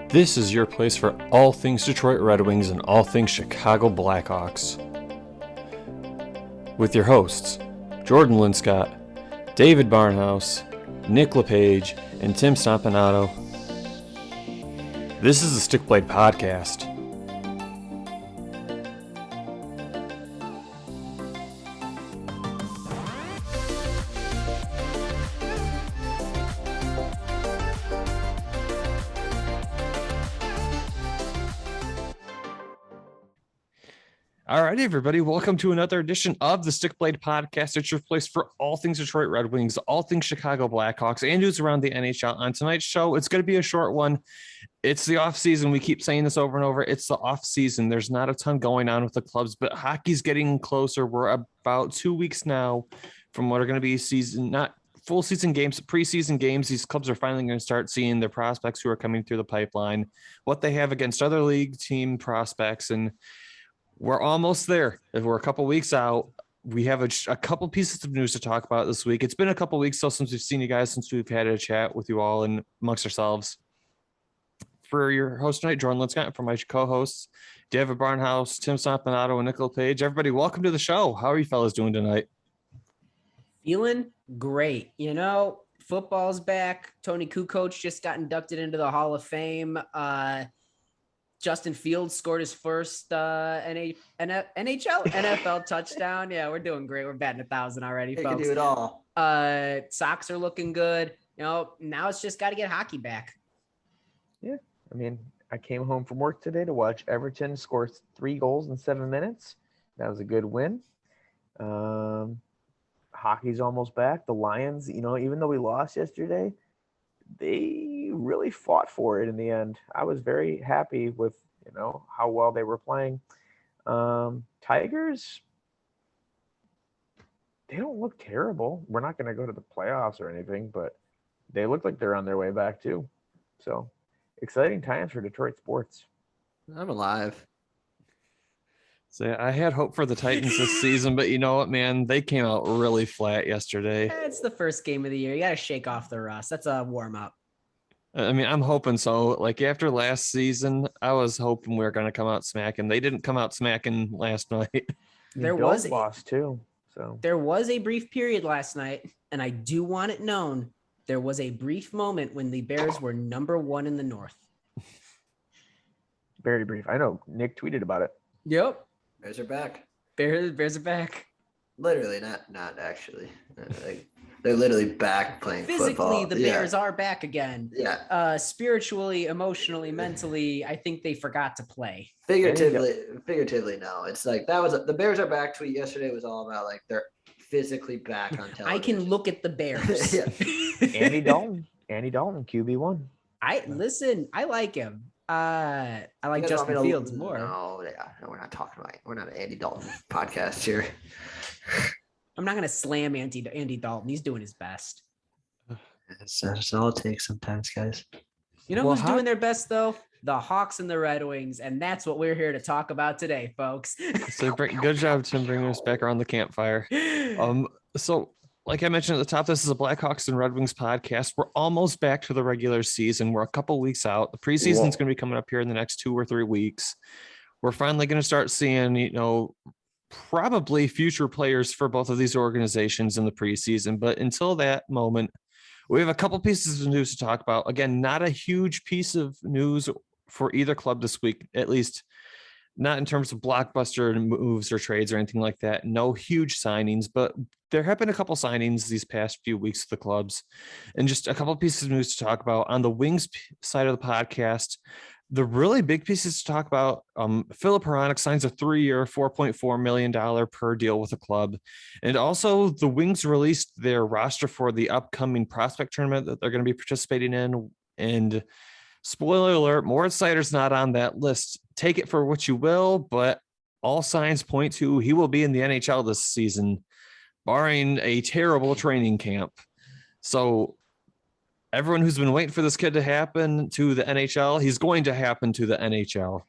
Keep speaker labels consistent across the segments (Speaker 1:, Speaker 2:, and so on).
Speaker 1: This is your place for all things Detroit Red Wings and all things Chicago Blackhawks. With your hosts, Jordan Linscott, David Barnhouse, Nick LePage, and Tim Stompanato. This is the Stick Blade Podcast. All right, everybody, welcome to another edition of the Stick Blade Podcast. It's your place for all things Detroit Red Wings, all things Chicago Blackhawks, and news around the NHL. On tonight's show, it's going to be a short one. It's the off season. We keep saying this over and over. It's the off season. There's not a ton going on with the clubs, but hockey's getting closer. We're about 2 weeks now from what are going to be season, not full season games, preseason games. These clubs are finally going to start seeing their prospects who are coming through the pipeline, what they have against other league team prospects, and we're almost there. If we're a couple weeks out, we have a couple pieces of news to talk about this week. It's been a couple weeks though since we've seen you guys, since we've had a chat with you all and amongst ourselves. For your host tonight, Jordan Linscott, for my co-hosts, David Barnhouse, Tim Stompanato, and Nick LePage. Everybody, welcome to the show. How are you fellas doing tonight?
Speaker 2: Feeling great. You know, football's back. Tony Kukoc just got inducted into the Hall of Fame. Justin Fields scored his first NFL touchdown. Yeah, we're doing great. We're batting 1,000 already, folks.
Speaker 3: Can do it all.
Speaker 2: Sox are looking good. You know, now it's just got to get hockey back.
Speaker 4: Yeah, I mean, I came home from work today to watch Everton score 3 goals in 7 minutes. That was a good win. Hockey's almost back. The Lions, you know, even though we lost yesterday, they really fought for it in the end. I was very happy with, you know, how well they were playing. Tigers, they don't look terrible. We're not going to go to the playoffs or anything, but they look like they're on their way back too. So exciting times for Detroit sports.
Speaker 3: I'm alive.
Speaker 1: So I had hope for the Titans this season, but you know what, man? They came out really flat yesterday.
Speaker 2: It's the first game of the year. You got to shake off the rust. That's a warm-up.
Speaker 1: I mean, I'm hoping so. Like after last season, I was hoping we were going to come out smacking. They didn't come out smacking last night.
Speaker 2: There was
Speaker 4: loss too. So
Speaker 2: there was a brief period last night, and I do want it known. There was a brief moment when the Bears were number 1 in the North.
Speaker 4: Very brief. I know Nick tweeted about it.
Speaker 2: Yep.
Speaker 3: Bears are back.
Speaker 2: Bears are back.
Speaker 3: Literally, not actually. Like, they're literally back playing
Speaker 2: Physically,
Speaker 3: football.
Speaker 2: the Bears are back again.
Speaker 3: Yeah.
Speaker 2: Spiritually, emotionally, mentally, I think they forgot to play.
Speaker 3: Figuratively, no. It's like that was the Bears are back tweet yesterday was all about like they're physically back on television.
Speaker 2: I can look at the Bears.
Speaker 4: Andy Dalton, QB1.
Speaker 2: I like him. I like Justin Fields more.
Speaker 3: No, we're not talking about it. We're not an Andy Dalton podcast here.
Speaker 2: I'm not gonna slam Andy Dalton. He's doing his best.
Speaker 3: That's all it takes sometimes, guys.
Speaker 2: You know who's doing their best though? The Hawks and the Red Wings, and that's what we're here to talk about today, folks.
Speaker 1: So good job, Tim, bringing us back around the campfire. So like I mentioned at the top, this is a Blackhawks and Red Wings podcast. We're almost back to the regular season. We're a couple weeks out. The preseason is going to be coming up here in the next 2 or 3 weeks. We're finally going to start seeing, you know, probably future players for both of these organizations in the preseason. But until that moment, we have a couple pieces of news to talk about. Again, not a huge piece of news for either club this week, at least not in terms of blockbuster moves or trades or anything like that. No huge signings, but there have been a couple signings these past few weeks for the clubs, and just a couple pieces of news to talk about. On the Wings side of the podcast, the really big pieces to talk about, Filip Hronek signs a 3-year, $4.4 million per deal with the club. And also the Wings released their roster for the upcoming prospect tournament that they're going to be participating in. And spoiler alert, Moritz Seider's not on that list. Take it for what you will, but all signs point to he will be in the NHL this season, barring a terrible training camp. So everyone who's been waiting for this kid to happen to the NHL, he's going to happen to the NHL.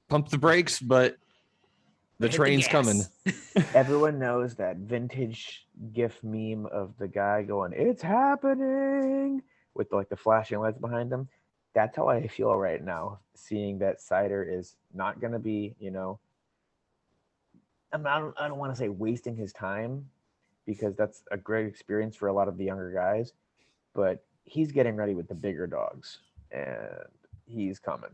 Speaker 1: Pump the brakes, but the train's coming.
Speaker 4: Everyone knows that vintage GIF meme of the guy going, "It's happening," with like the flashing lights behind him. that's how I feel right now, seeing that Seider is not going to be, I don't want to say wasting his time, because that's a great experience for a lot of the younger guys, but he's getting ready with the bigger dogs, and he's coming.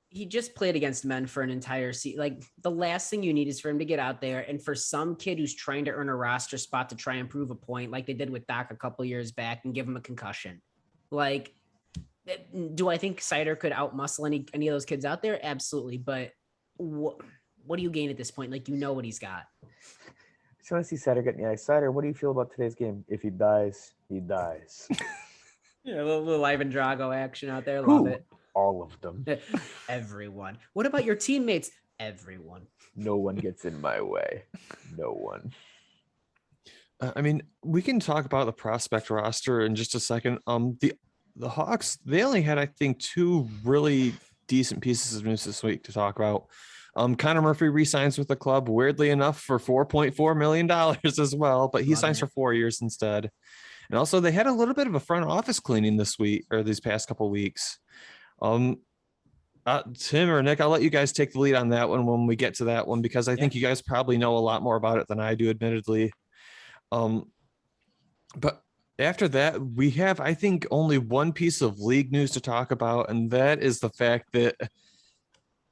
Speaker 2: He just played against men for an entire season. Like, the last thing you need is for him to get out there. And for some kid who's trying to earn a roster spot to try and prove a point, like they did with Doc a couple years back, and give him a concussion. Like, do I think Seider could outmuscle any of those kids out there? Absolutely. But what do you gain at this point? Like, what he's got.
Speaker 4: So I see Seider getting Seider, what do you feel about today's game? If he dies, he dies.
Speaker 2: Yeah, a little Ivan Drago action out there. Love it.
Speaker 4: All of them.
Speaker 2: Everyone. What about your teammates? Everyone.
Speaker 4: No one gets in my way. No one.
Speaker 1: I mean, we can talk about the prospect roster in just a second. The Hawks, they only had, I think, 2 really decent pieces of news this week to talk about. Connor Murphy re-signs with the club, weirdly enough, for $4.4 million as well, but he signs for 4 years instead. And also, they had a little bit of a front office cleaning this week, or these past couple of weeks. Tim or Nick, I'll let you guys take the lead on that one when we get to that one, because I think you guys probably know a lot more about it than I do, admittedly. But after that, we have, I think, only one piece of league news to talk about, and that is the fact that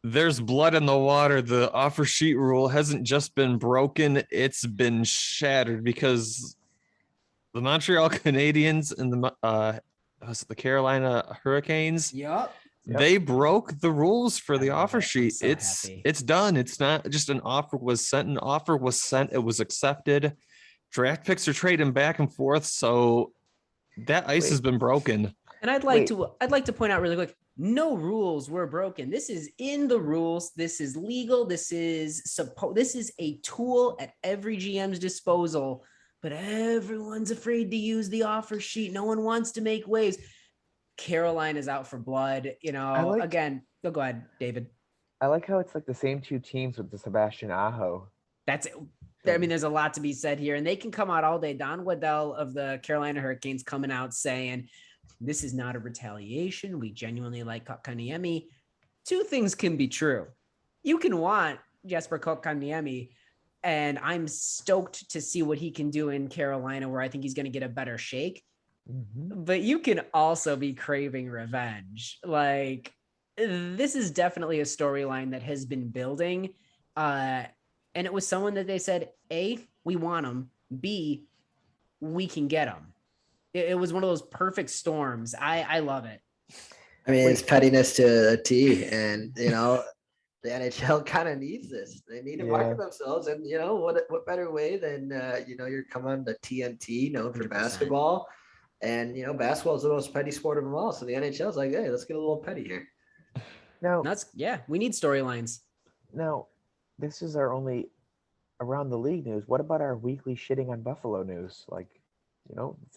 Speaker 1: there's blood in the water. The offer sheet rule hasn't just been broken, it's been shattered, because the Montreal Canadiens and the Carolina Hurricanes, they broke the rules for the offer sheet.
Speaker 2: So
Speaker 1: it's done. It's not just an offer was sent. An offer was sent. It was accepted. Draft picks are trading back and forth. So that ice has been broken.
Speaker 2: And I'd like to point out really quick, no rules were broken. This is in the rules. This is legal. This is a tool at every GM's disposal, but everyone's afraid to use the offer sheet. No one wants to make waves. Carolina is out for blood. Again, go ahead, David.
Speaker 4: I like how it's like the same 2 teams with the Sebastian Aho.
Speaker 2: That's it. I mean, there's a lot to be said here, and they can come out all day. Don Waddell of the Carolina Hurricanes coming out saying, this is not a retaliation. We genuinely like Kotkaniemi. 2 things can be true. You can want Jesper Kotkaniemi, and I'm stoked to see what he can do in Carolina, where I think he's going to get a better shake. Mm-hmm. But you can also be craving revenge. Like, this is definitely a storyline that has been building. And it was someone that they said, A, we want him. B, we can get him. It was one of those perfect storms. I love it.
Speaker 3: I mean, it's pettiness to a T, and the NHL kind of needs this. They need to market themselves, and what better way than you're coming on the TNT, known for 100%. Basketball, and basketball is the most petty sport of them all. So the NHL is like, hey, let's get a little petty here.
Speaker 4: Now,
Speaker 2: we need storylines.
Speaker 4: Now, this is our only around the league news. What about our weekly shitting on Buffalo news? Like,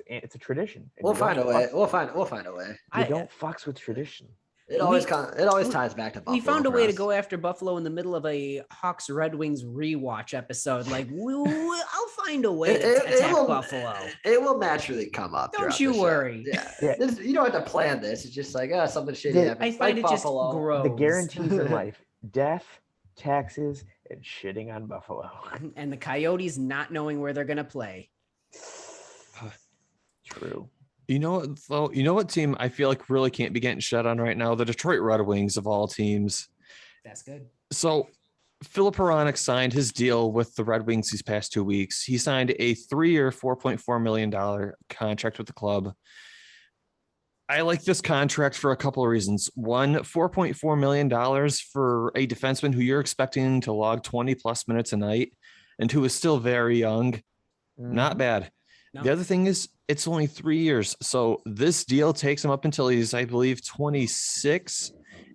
Speaker 4: it's a tradition.
Speaker 3: We'll find a way. We'll find a way.
Speaker 4: We don't fucks with tradition.
Speaker 3: It always ties back to Buffalo.
Speaker 2: We found a way to go after Buffalo in the middle of a Hawks Red Wings rewatch episode. Like, I'll find a way to attack Buffalo.
Speaker 3: It will naturally come up.
Speaker 2: Don't you worry.
Speaker 3: Yeah. You don't have to plan this. It's just like something shitty happens.
Speaker 2: I find it Buffalo. Just grows.
Speaker 4: The guarantees in life: death, taxes, and shitting on Buffalo.
Speaker 2: And the Coyotes not knowing where they're gonna play.
Speaker 4: True.
Speaker 1: You know what team I feel like really can't be getting shut on right now? The Detroit Red Wings, of all teams.
Speaker 2: That's good.
Speaker 1: So Filip Hronek signed his deal with the Red Wings these past 2 weeks. He signed a 3-year, $4.4 million contract with the club. I like this contract for a couple of reasons. One, $4.4 million for a defenseman who you're expecting to log 20 plus minutes a night and who is still very young. Not bad. No. The other thing is it's only 3 years. So this deal takes him up until he's, I believe, 26,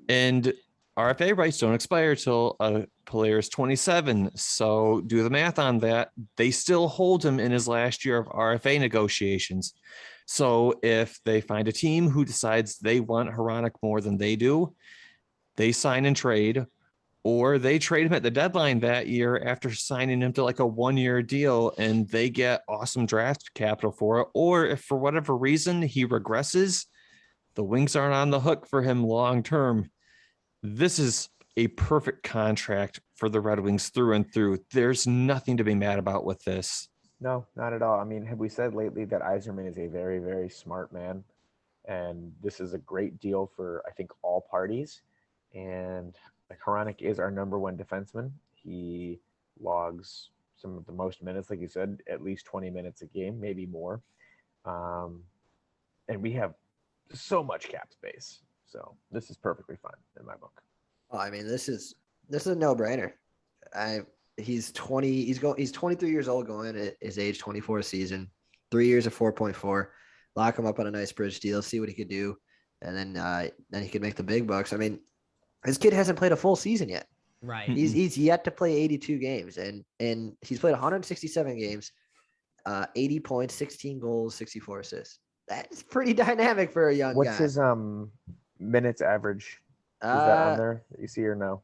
Speaker 1: and RFA rights don't expire till a player is 27. So do the math on that. They still hold him in his last year of RFA negotiations. So if they find a team who decides they want Hronek more than they do, they sign and trade, or they trade him at the deadline that year after signing him to like a 1-year deal and they get awesome draft capital for it. Or if for whatever reason he regresses, The Wings aren't on the hook for him long term. This is a perfect contract for the Red Wings through and through. There's nothing to be mad about with this.
Speaker 4: No, not at all. I mean, have we said lately that Yzerman is a very, very smart man? And this is a great deal for, I think, all parties. And like, Hronek is our number one defenseman. He logs some of the most minutes, like you said, at least 20 minutes a game, maybe more. And we have so much cap space. So this is perfectly fine in my book.
Speaker 3: Well, I mean, this is a no-brainer. He's 23 years old going into his age 24 season, 3 years of 4.4. Lock him up on a nice bridge deal, see what he could do, and then he could make the big bucks. I mean, this kid hasn't played a full season yet.
Speaker 2: Right.
Speaker 3: He's yet to play 82 games, and he's played 167 games, 80 points, 16 goals, 64 assists. That's pretty dynamic for a young guy.
Speaker 4: What's his minutes average? Is that on there that you see or no?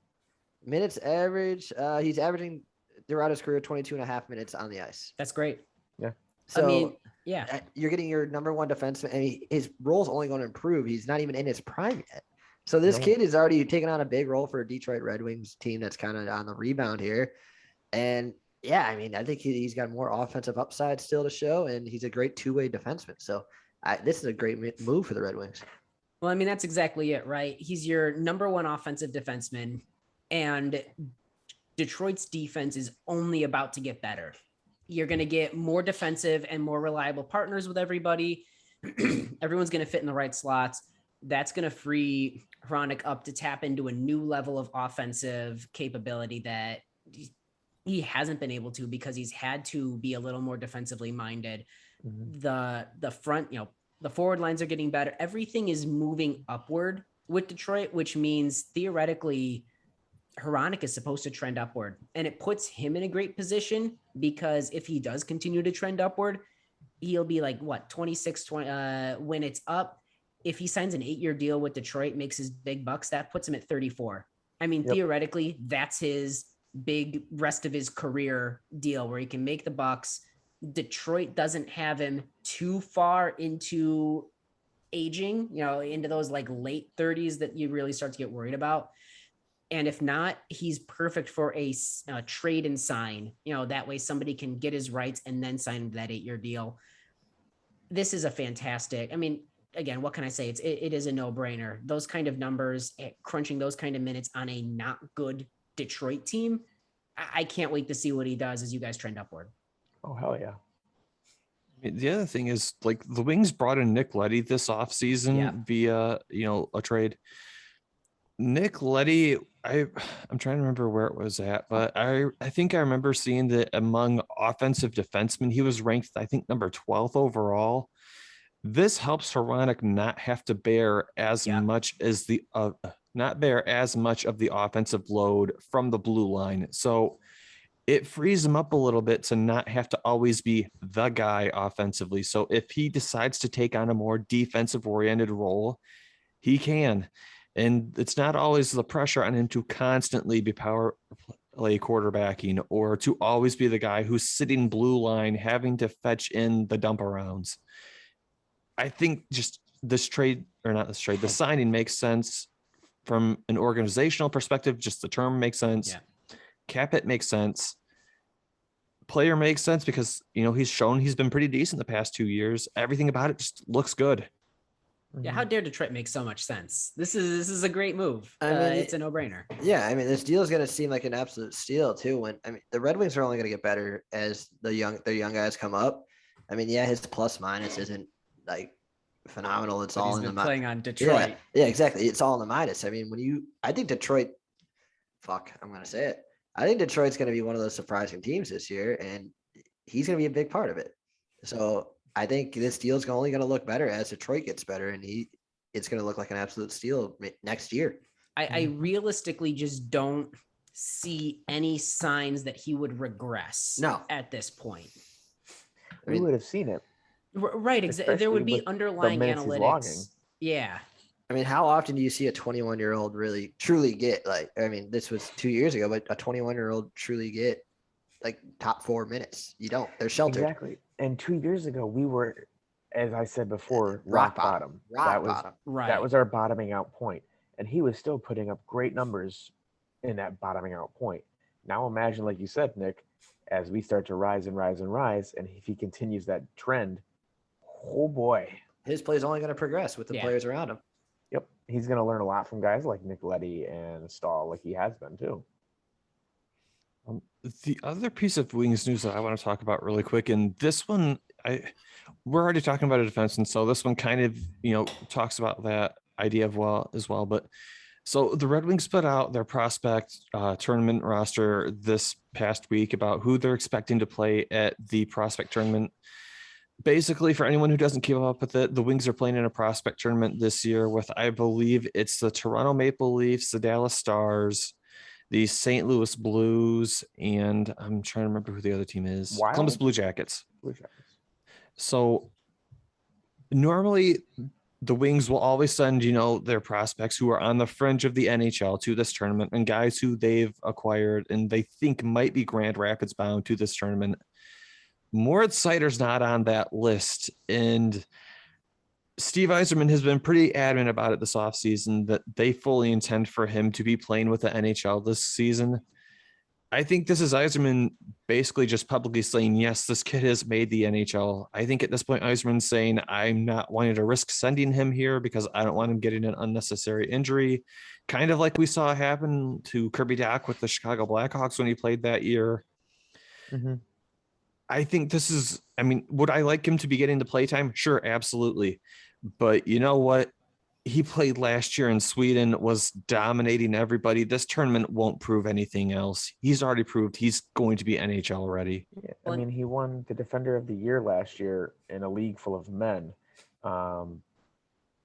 Speaker 3: Minutes average, he's averaging throughout his career 22 and a half minutes on the ice.
Speaker 2: That's great.
Speaker 4: Yeah.
Speaker 3: So,
Speaker 2: I mean, yeah.
Speaker 3: You're getting your number one defenseman, and his role's only going to improve. He's not even in his prime yet. So this kid is already taking on a big role for a Detroit Red Wings team that's kind of on the rebound here. And yeah, I mean, I think he's got more offensive upside still to show, and he's a great two-way defenseman. So this is a great move for the Red Wings.
Speaker 2: Well, I mean, that's exactly it, right? He's your number one offensive defenseman, and Detroit's defense is only about to get better. You're going to get more defensive and more reliable partners with everybody. Everyone's going to fit in the right slots. That's going to free Hronek up to tap into a new level of offensive capability that he hasn't been able to because he's had to be a little more defensively minded. Mm-hmm. The front, the forward lines are getting better. Everything is moving upward with Detroit, which means theoretically Hronek is supposed to trend upward, and it puts him in a great position because if he does continue to trend upward, he'll be like 26, 20, when it's up. If he signs an 8-year deal with Detroit, makes his big bucks, that puts him at 34. I mean, theoretically, that's his big rest of his career deal where he can make the bucks. Detroit doesn't have him too far into aging, into those like late 30s that you really start to get worried about. And if not, he's perfect for a trade and sign, that way somebody can get his rights and then sign that 8-year deal. This is a fantastic, I mean, again, what can I say? It is a no-brainer. Those kind of numbers, crunching those kind of minutes on a not good Detroit team, I can't wait to see what he does as you guys trend upward.
Speaker 4: Oh, hell yeah.
Speaker 1: The other thing is, like, the Wings brought in Nick Leddy this offseason via, a trade. Nick Leddy, I'm trying to remember where it was at, but I think I remember seeing that among offensive defensemen, he was ranked, I think, number 12th overall. This helps Hronek not have to bear as much as not bear as much of the offensive load from the blue line. So it frees him up a little bit to not have to always be the guy offensively. So if he decides to take on a more defensive oriented role, he can. And it's not always the pressure on him to constantly be power play quarterbacking or to always be the guy who's sitting blue line, having to fetch in the dump arounds. I think just the signing makes sense from an organizational perspective. Just the term makes sense. Yeah. Cap it makes sense. Player makes sense because, he's shown he's been pretty decent the past 2 years. Everything about it just looks good.
Speaker 2: Yeah, how dare Detroit make so much sense? This is a great move. I mean, it's a no-brainer.
Speaker 3: Yeah, I mean, this deal is going to seem like an absolute steal too. The Red Wings are only going to get better as their young guys come up. I mean, his plus minus isn't like phenomenal. It's all in the
Speaker 2: playing on Detroit.
Speaker 3: Yeah, exactly. It's all in the minus. I mean, I think Detroit. I'm going to say it. I think Detroit's going to be one of those surprising teams this year, and he's going to be a big part of it. So I think this deal is only going to look better as Detroit gets better, and it's going to look like an absolute steal next year.
Speaker 2: I realistically just don't see any signs that he would regress. At this point.
Speaker 4: We would have seen it.
Speaker 2: Right. Exactly. There would be underlying analytics. Yeah.
Speaker 3: I mean, how often do you see a 21-year-old really truly get this was 2 years ago, but a 21-year-old truly get like top 4 minutes? You don't. They're sheltered.
Speaker 4: Exactly. And 2 years ago, we were as I said before,
Speaker 3: rock
Speaker 4: rock bottom.
Speaker 3: Rock bottom.
Speaker 2: Right.
Speaker 4: That was our bottoming out point, and he was still putting up great numbers in that bottoming out point. Now imagine, like you said, Nick, as we start to rise and rise and rise, and if he continues that trend, oh boy,
Speaker 3: His play is only going to progress with the players around him.
Speaker 4: yep, he's going to learn a lot from guys like Nick Leddy and Stahl, like he has been too.
Speaker 1: The other piece of Wings news that I want to talk about really quick, and this one, we're already talking about a defense, and so this one kind of, talks about that idea as well. But so the Red Wings put out their prospect tournament roster this past week about who they're expecting to play at the prospect tournament. Basically, for anyone who doesn't keep up with it, the Wings are playing in a prospect tournament this year with, I believe it's the Toronto Maple Leafs, the Dallas Stars, the St. Louis Blues, and I'm trying to remember who the other team is.
Speaker 4: Wild?
Speaker 1: Columbus Blue Jackets.
Speaker 4: Blue Jackets.
Speaker 1: So normally the Wings will always send, their prospects who are on the fringe of the NHL to this tournament, and guys who they've acquired and they think might be Grand Rapids bound to this tournament. Moritz Seider's not on that list, and Steve Yzerman has been pretty adamant about it this offseason that they fully intend for him to be playing with the NHL this season. I think this is Yzerman basically just publicly saying, yes, this kid has made the NHL. I think at this point, Yzerman's saying, I'm not wanting to risk sending him here because I don't want him getting an unnecessary injury. Kind of like we saw happen to Kirby Dach with the Chicago Blackhawks when he played that year.
Speaker 4: Mm-hmm.
Speaker 1: I think this is, would I like him to be getting the playtime? Sure, absolutely. But you know what? He played last year in Sweden, was dominating everybody. This tournament won't prove anything else. He's already proved he's going to be NHL ready.
Speaker 4: Yeah, he won the Defender of the Year last year in a league full of men.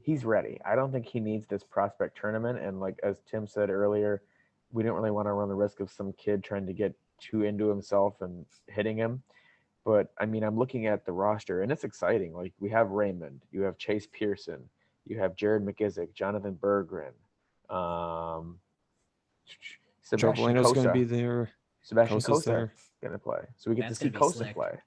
Speaker 4: He's ready. I don't think he needs this prospect tournament. And like as Tim said earlier, we don't really want to run the risk of some kid trying to get too into himself and hitting him. But I'm looking at the roster and it's exciting. Like we have Raymond, you have Chase Pearson, you have Jared McIsaac, Jonathan Berggren, Sebastian
Speaker 1: Jovelino's going to
Speaker 4: Kosa.
Speaker 1: be there.
Speaker 4: Sebastian
Speaker 1: Kosa's
Speaker 4: Kosa going to play. So we get
Speaker 2: That's
Speaker 4: to see
Speaker 2: gonna be
Speaker 4: Kosa
Speaker 2: slick.
Speaker 4: play.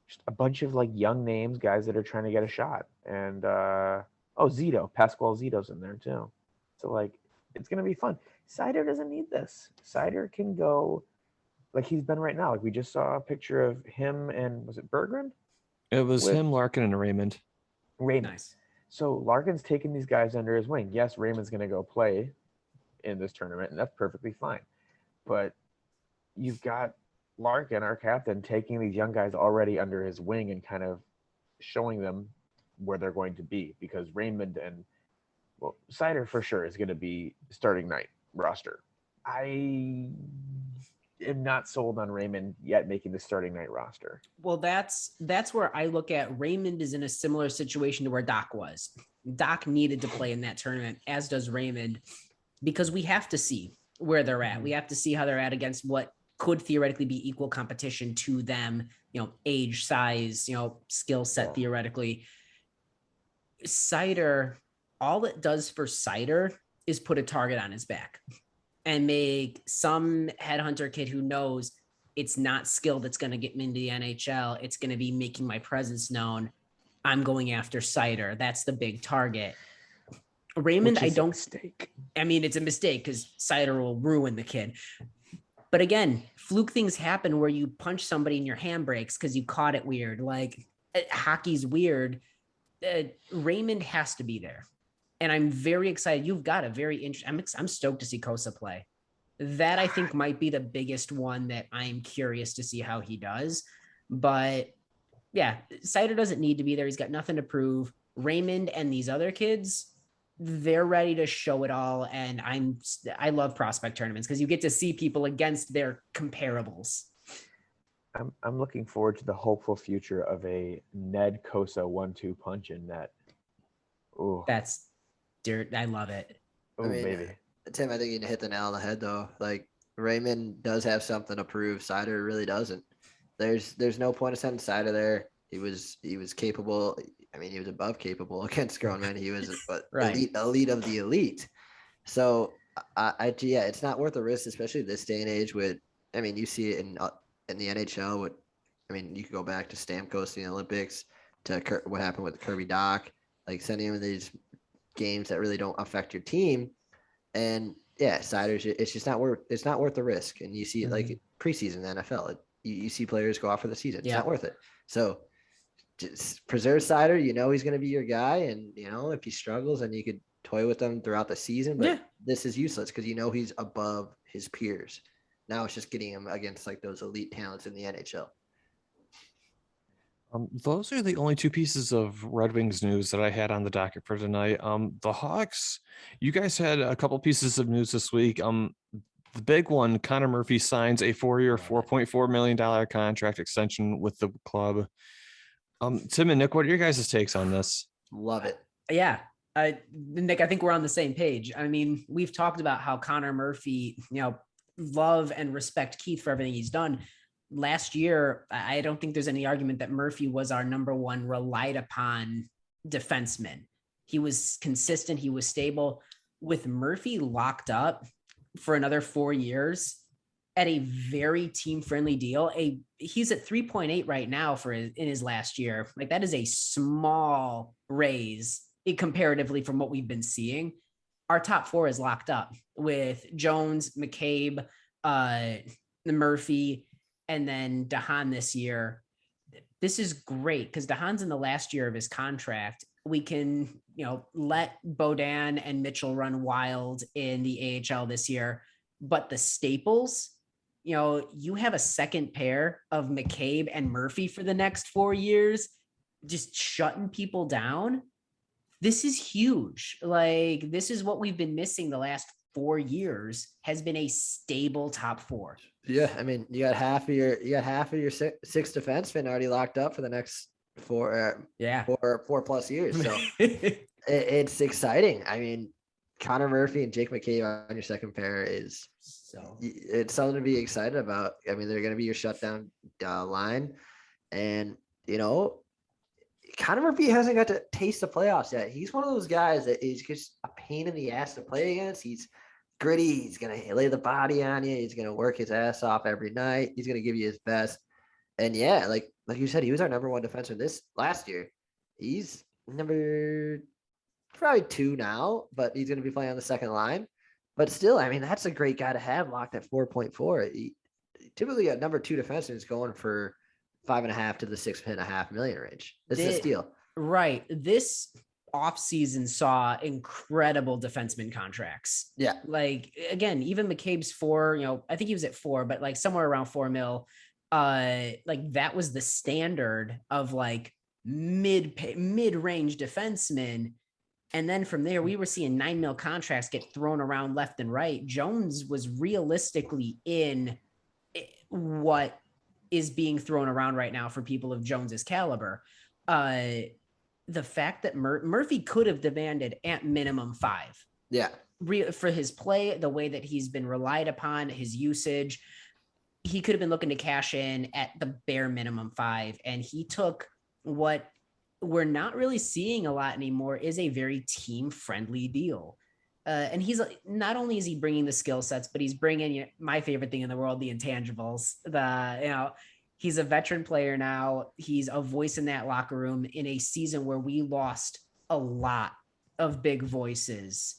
Speaker 4: Just a bunch of like young names, guys that are trying to get a shot. And Zito, Pascual Zito's in there too. So like it's going to be fun. Seider doesn't need this. Seider can go like he's been right now. Like we just saw a picture of him and was it Berggren?
Speaker 1: It was him, Larkin, and Raymond.
Speaker 2: Nice.
Speaker 4: So Larkin's taking these guys under his wing. Yes, Raymond's going to go play in this tournament, and that's perfectly fine. But you've got Larkin, our captain, taking these young guys already under his wing and kind of showing them where they're going to be. Because Raymond and Seider for sure is going to be starting night roster. I am not sold on Raymond yet making the starting night roster.
Speaker 2: Well, that's where I look at Raymond is in a similar situation to where Dach was. Dach needed to play in that tournament, as does Raymond, because we have to see where they're at. We have to see how they're at against what could theoretically be equal competition to them, age, size, skill set, theoretically. Seider, all it does for Seider is put a target on his back and make some headhunter kid who knows it's not skill that's going to get me into the NHL. It's going to be making my presence known. I'm going after Seider. That's the big target. Raymond, it's a mistake because Seider will ruin the kid. But again, fluke things happen where you punch somebody and your hand breaks because you caught it weird. Like hockey's weird. Raymond has to be there. And I'm very excited. You've got a very interesting. I'm stoked to see Kosa play. That I think might be the biggest one that I'm curious to see how he does. But yeah, Seider doesn't need to be there. He's got nothing to prove. Raymond and these other kids, they're ready to show it all. And I love prospect tournaments because you get to see people against their comparables.
Speaker 4: I'm looking forward to the hopeful future of a Ned Kosa 1-2 punch in net. Ooh.
Speaker 2: That's dirt. I love it.
Speaker 4: Oh, baby.
Speaker 3: Tim, I think you hit the nail on the head though. Like Raymond does have something to prove. Seider really doesn't. There's no point of sending Seider there. He was capable. He was above capable against grown men. He was right. elite of the elite. So it's not worth the risk, especially this day and age. You see it in the NHL with I mean, you could go back to Stamkos in the Olympics, to what happened with Kirby Doc, like sending him these games that really don't affect your team. And yeah, Seider's, it's just not worth the risk. And you see it like preseason in the NFL. You see players go off for the season. It's not worth it. So just preserve Seider. You know he's going to be your guy, and you know if he struggles, and you could toy with him throughout the season. But this is useless because you know he's above his peers. Now it's just getting him against like those elite talents in the NHL.
Speaker 1: Those are the only two pieces of Red Wings news that I had on the docket for tonight. The Hawks, you guys had a couple pieces of news this week. The big one, Connor Murphy signs a 4-year, $4.4 million contract extension with the club. Tim and Nick, what are your guys' takes on this?
Speaker 3: Love it.
Speaker 2: Yeah. Nick, I think we're on the same page. I mean, we've talked about how Connor Murphy, love and respect Keith for everything he's done. Last year, I don't think there's any argument that Murphy was our number one relied upon defenseman. He was consistent. He was stable. With Murphy locked up for another 4 years at a very team-friendly deal, he's at 3.8 right now in his last year. Like that is a small raise comparatively from what we've been seeing. Our top four is locked up with Jones, McCabe, Murphy, and then DeHaan this year. This is great because DeHaan's in the last year of his contract. We can, let Beaudin and Mitchell run wild in the AHL this year. But the staples, you have a second pair of McCabe and Murphy for the next 4 years, just shutting people down. This is huge. Like, this is what we've been missing the last 4 years, has been a stable top four.
Speaker 3: Yeah, I mean, you got half of your six defensemen already locked up for the next 4 plus years. So it's exciting. I mean, Connor Murphy and Jake McCabe on your second pair it's something to be excited about. I mean, they're going to be your shutdown line, and Connor Murphy hasn't got to taste the playoffs yet. He's one of those guys that is just a pain in the ass to play against. He's gritty. He's going to lay the body on you. He's going to work his ass off every night. He's going to give you his best. And yeah, like you said, he was our number one defenseman this last year. He's number probably 2 now, but he's going to be playing on the second line. But still, I mean, that's a great guy to have locked at 4.4. Typically, a number 2 defenseman is going for 5.5 to the 6.5 million range. This is a steal.
Speaker 2: Right. This offseason saw incredible defenseman contracts.
Speaker 3: Yeah.
Speaker 2: Like, again, even McCabe's 4, I think he was at 4, but like somewhere around 4 mil. Like that was the standard of like mid-range defensemen. And then from there, we were seeing 9 mil contracts get thrown around left and right. Jones was realistically in what is being thrown around right now for people of Jones's caliber. The fact that Murphy could have demanded at minimum 5.
Speaker 3: Yeah.
Speaker 2: For his play, the way that he's been relied upon, his usage, he could have been looking to cash in at the bare minimum 5. And he took what we're not really seeing a lot anymore is a very team-friendly deal. And he's not only is he bringing the skill sets, but he's bringing my favorite thing in the world, the intangibles. He's a veteran player now. He's a voice in that locker room in a season where we lost a lot of big voices.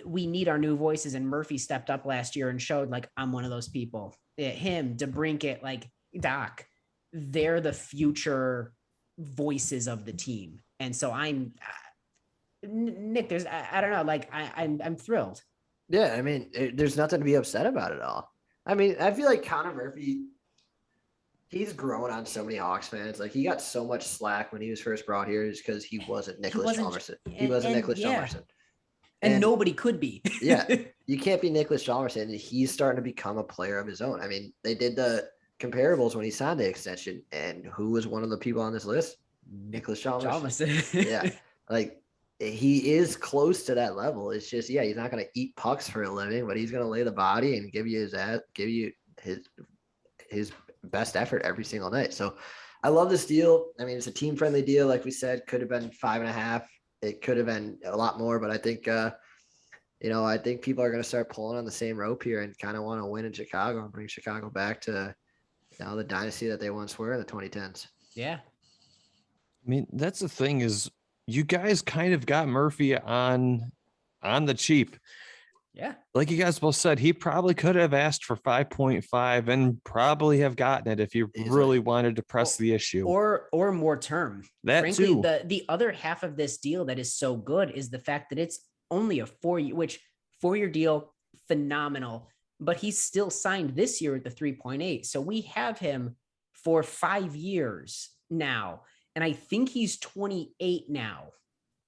Speaker 2: We need our new voices, and Murphy stepped up last year and showed like I'm one of those people. Him, DeBrincat, like Doc, they're the future voices of the team, and so I'm. Nick, I don't know, like I'm thrilled.
Speaker 3: Yeah, I mean, there's nothing to be upset about at all. I mean, I feel like Connor Murphy, he's grown on so many Hawks fans. Like he got so much slack when he was first brought here, just because he wasn't Nicholas Hjalmarsson. He wasn't Nicholas Hjalmarsson,
Speaker 2: and nobody could be.
Speaker 3: Yeah, you can't be Nicholas Hjalmarsson. He's starting to become a player of his own. I mean, they did the comparables when he signed the extension, and who was one of the people on this list? Nicholas Hjalmarsson. Yeah, like. He is close to that level. It's just, he's not going to eat pucks for a living, but he's going to lay the body and give you his best effort every single night. So I love this deal. I mean, it's a team friendly deal. Like we said, could have been 5.5. It could have been a lot more, but I think, I think people are going to start pulling on the same rope here and kind of want to win in Chicago and bring Chicago back to, Now the dynasty that they once were in the 2010s.
Speaker 2: Yeah.
Speaker 1: I mean, that's the thing is you guys kind of got Murphy on the cheap.
Speaker 2: Yeah.
Speaker 1: Like you guys both said, he probably could have asked for 5.5 and probably have gotten it if you really wanted to press the issue.
Speaker 2: Or more term.
Speaker 1: That
Speaker 2: Frankly,
Speaker 1: too.
Speaker 2: the other half of this deal that is so good is the fact that it's only a 4-year deal, phenomenal. But he's still signed this year at the 3.8. So we have him for 5 years now. And I think he's 28 now.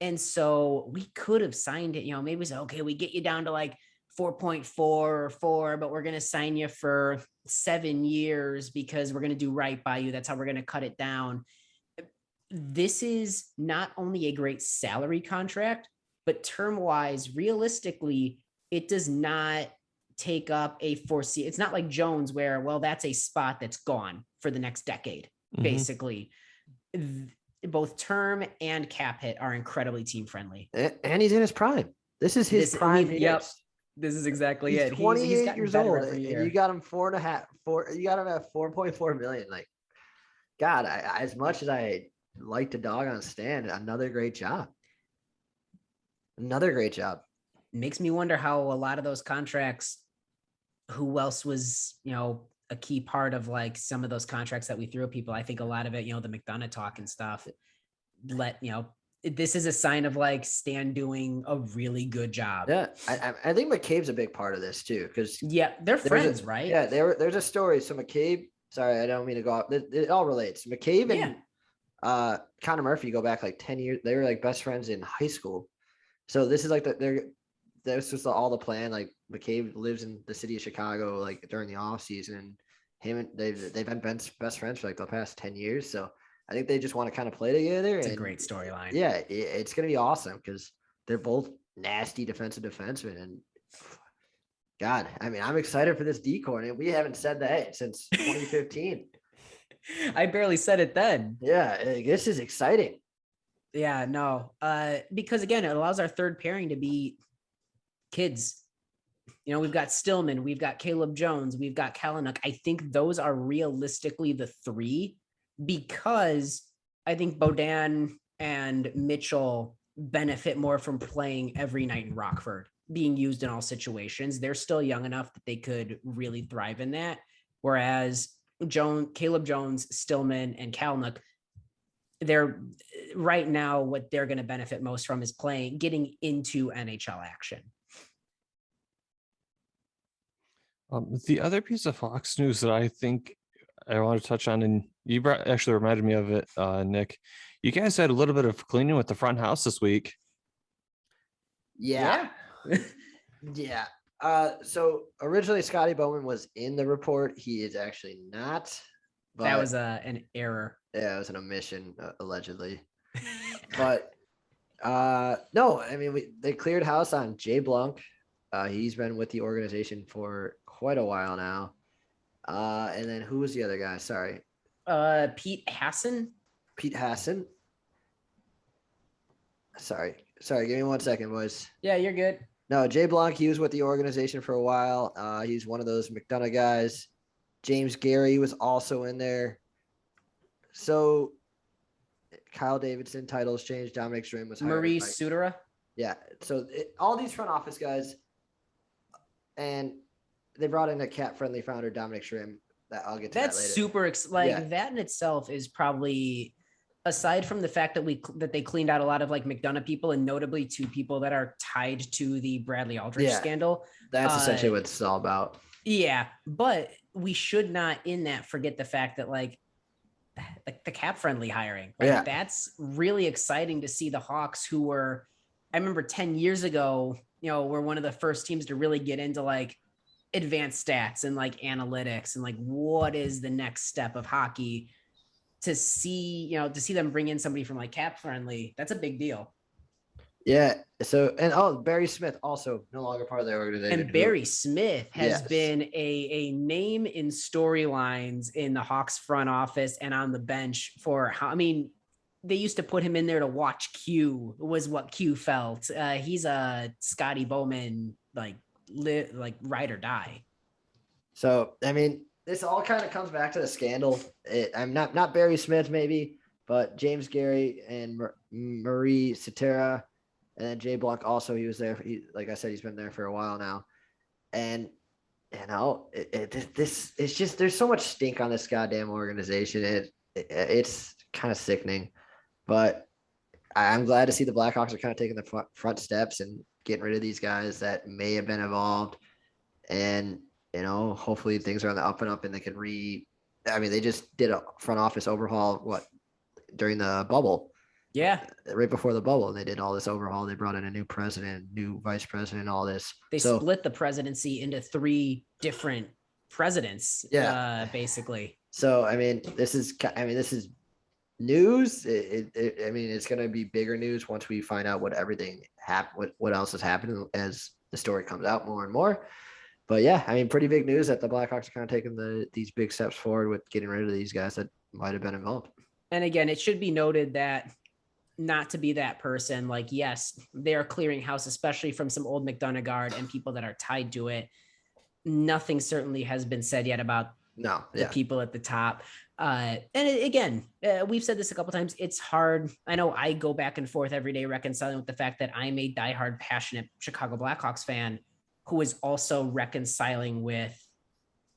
Speaker 2: And so we could have signed it, maybe we said, okay, we get you down to like 4.4 or 4, but we're going to sign you for 7 years because we're going to do right by you. That's how we're going to cut it down. This is not only a great salary contract, but term-wise, realistically, it does not take up a foresee. It's not like Jones where, well, that's a spot that's gone for the next decade, basically. Both term and cap hit are incredibly team friendly.
Speaker 3: And he's in his prime. This is his prime.
Speaker 2: Yep. This is exactly
Speaker 3: he's
Speaker 2: it.
Speaker 3: 28 years old, and you got him 4.5. You got him at 4.4 million. Like, God, as much as I like to dog on Stan, another great job. Another great job.
Speaker 2: Makes me wonder how a lot of those contracts, who else was, a key part of like some of those contracts that we threw at people. I think a lot of it, the McDonough talk and stuff, this is a sign of like Stan doing a really good job.
Speaker 3: Yeah. I think McCabe's a big part of this too. Cause
Speaker 2: they're friends, right?
Speaker 3: Yeah. There's a story. So McCabe, sorry, I don't mean to go off. It all relates. McCabe and Connor Murphy go back like 10 years. They were like best friends in high school. So this is like this was all the plan. Like McCabe lives in the city of Chicago, like during the off season. They've been best friends for like the past 10 years. So I think they just want to kind of play together.
Speaker 2: It's a great storyline.
Speaker 3: Yeah, it's gonna be awesome because they're both nasty defensive defensemen. And God, I mean, I'm excited for this decor. And we haven't said that since 2015.
Speaker 2: I barely said it then.
Speaker 3: Yeah, this is exciting.
Speaker 2: Yeah, no. Because again, it allows our third pairing to be kids. We've got Stillman, we've got Caleb Jones, we've got Kalynuk. I think those are realistically the three, because I think Beaudin and Mitchell benefit more from playing every night in Rockford, being used in all situations. They're still young enough that they could really thrive in that. Whereas Caleb Jones, Stillman, and Kalynuk, they're right now, what they're going to benefit most from is getting into NHL action.
Speaker 1: The other piece of Fox news that I think I want to touch on, and you actually reminded me of it, Nick. You guys had a little bit of cleaning with the front house this week.
Speaker 3: Yeah. Yeah. So originally Scotty Bowman was in the report. He is actually not. But
Speaker 2: that was an error.
Speaker 3: Yeah, it was an omission, allegedly. But no, I mean, they cleared house on Jay Blunk. He's been with the organization for quite a while now. And then who was the other guy? Sorry.
Speaker 2: Pete Hassan.
Speaker 3: Sorry. Give me 1 second, boys.
Speaker 2: Yeah, you're good.
Speaker 3: No, Jay Blanc, he was with the organization for a while. He's one of those McDonough guys. James Gary was also in there. So Kyle Davidson, titles changed. Dominic Strim was hired.
Speaker 2: Maurice Sudera.
Speaker 3: Yeah. So all these front office guys, and they brought in a cat-friendly founder, Dominic Strim. I'll get to that later.
Speaker 2: That's super that in itself is probably, aside from the fact that they cleaned out a lot of like McDonough people, and notably two people that are tied to the Bradley Aldridge scandal.
Speaker 3: That's essentially what it's all about. Yeah,
Speaker 2: but we should not in that forget the fact that like the cap friendly hiring. That's really exciting to see. The Hawks, who were, I remember 10 years ago, were one of the first teams to really get into like advanced stats and like analytics and like what is the next step of hockey. To see them bring in somebody from like cap friendly, that's a big deal.
Speaker 3: Yeah. So, and Barry Smith also no longer part of the organization.
Speaker 2: And Barry Smith has been a name in storylines in the Hawks front office and on the bench for they used to put him in there to watch Q, was what Q felt. He's a Scotty Bowman, like ride or die.
Speaker 3: So, I mean, this all kind of comes back to the scandal. I'm not Barry Smith maybe, but James Gary and Marie Cetera, and then Jay Block also. He was there. Like I said, he's been there for a while now, and this it's just there's so much stink on this goddamn organization. It's kind of sickening, but I'm glad to see the Blackhawks are kind of taking the front steps and getting rid of these guys that may have been involved, and hopefully things are on the up and up and they can they just did a front office overhaul during the bubble.
Speaker 2: Yeah.
Speaker 3: Right before the bubble, and they did all this overhaul. They brought in a new president, new vice president, all this.
Speaker 2: They split the presidency into 3 different presidents. Yeah. Basically.
Speaker 3: So, this is news. It's going to be bigger news once we find out what else is happening as the story comes out more and more. But yeah, pretty big news that the Blackhawks are kind of taking these big steps forward with getting rid of these guys that might have been involved.
Speaker 2: And again, it should be noted that not to be that person, yes, they are clearing house, especially from some old McDonough and people that are tied to it. Nothing certainly has been said yet about the people at the top. We've said this a couple times. It's hard. I know I go back and forth every day reconciling with the fact that I'm a diehard, passionate Chicago Blackhawks fan who is also reconciling with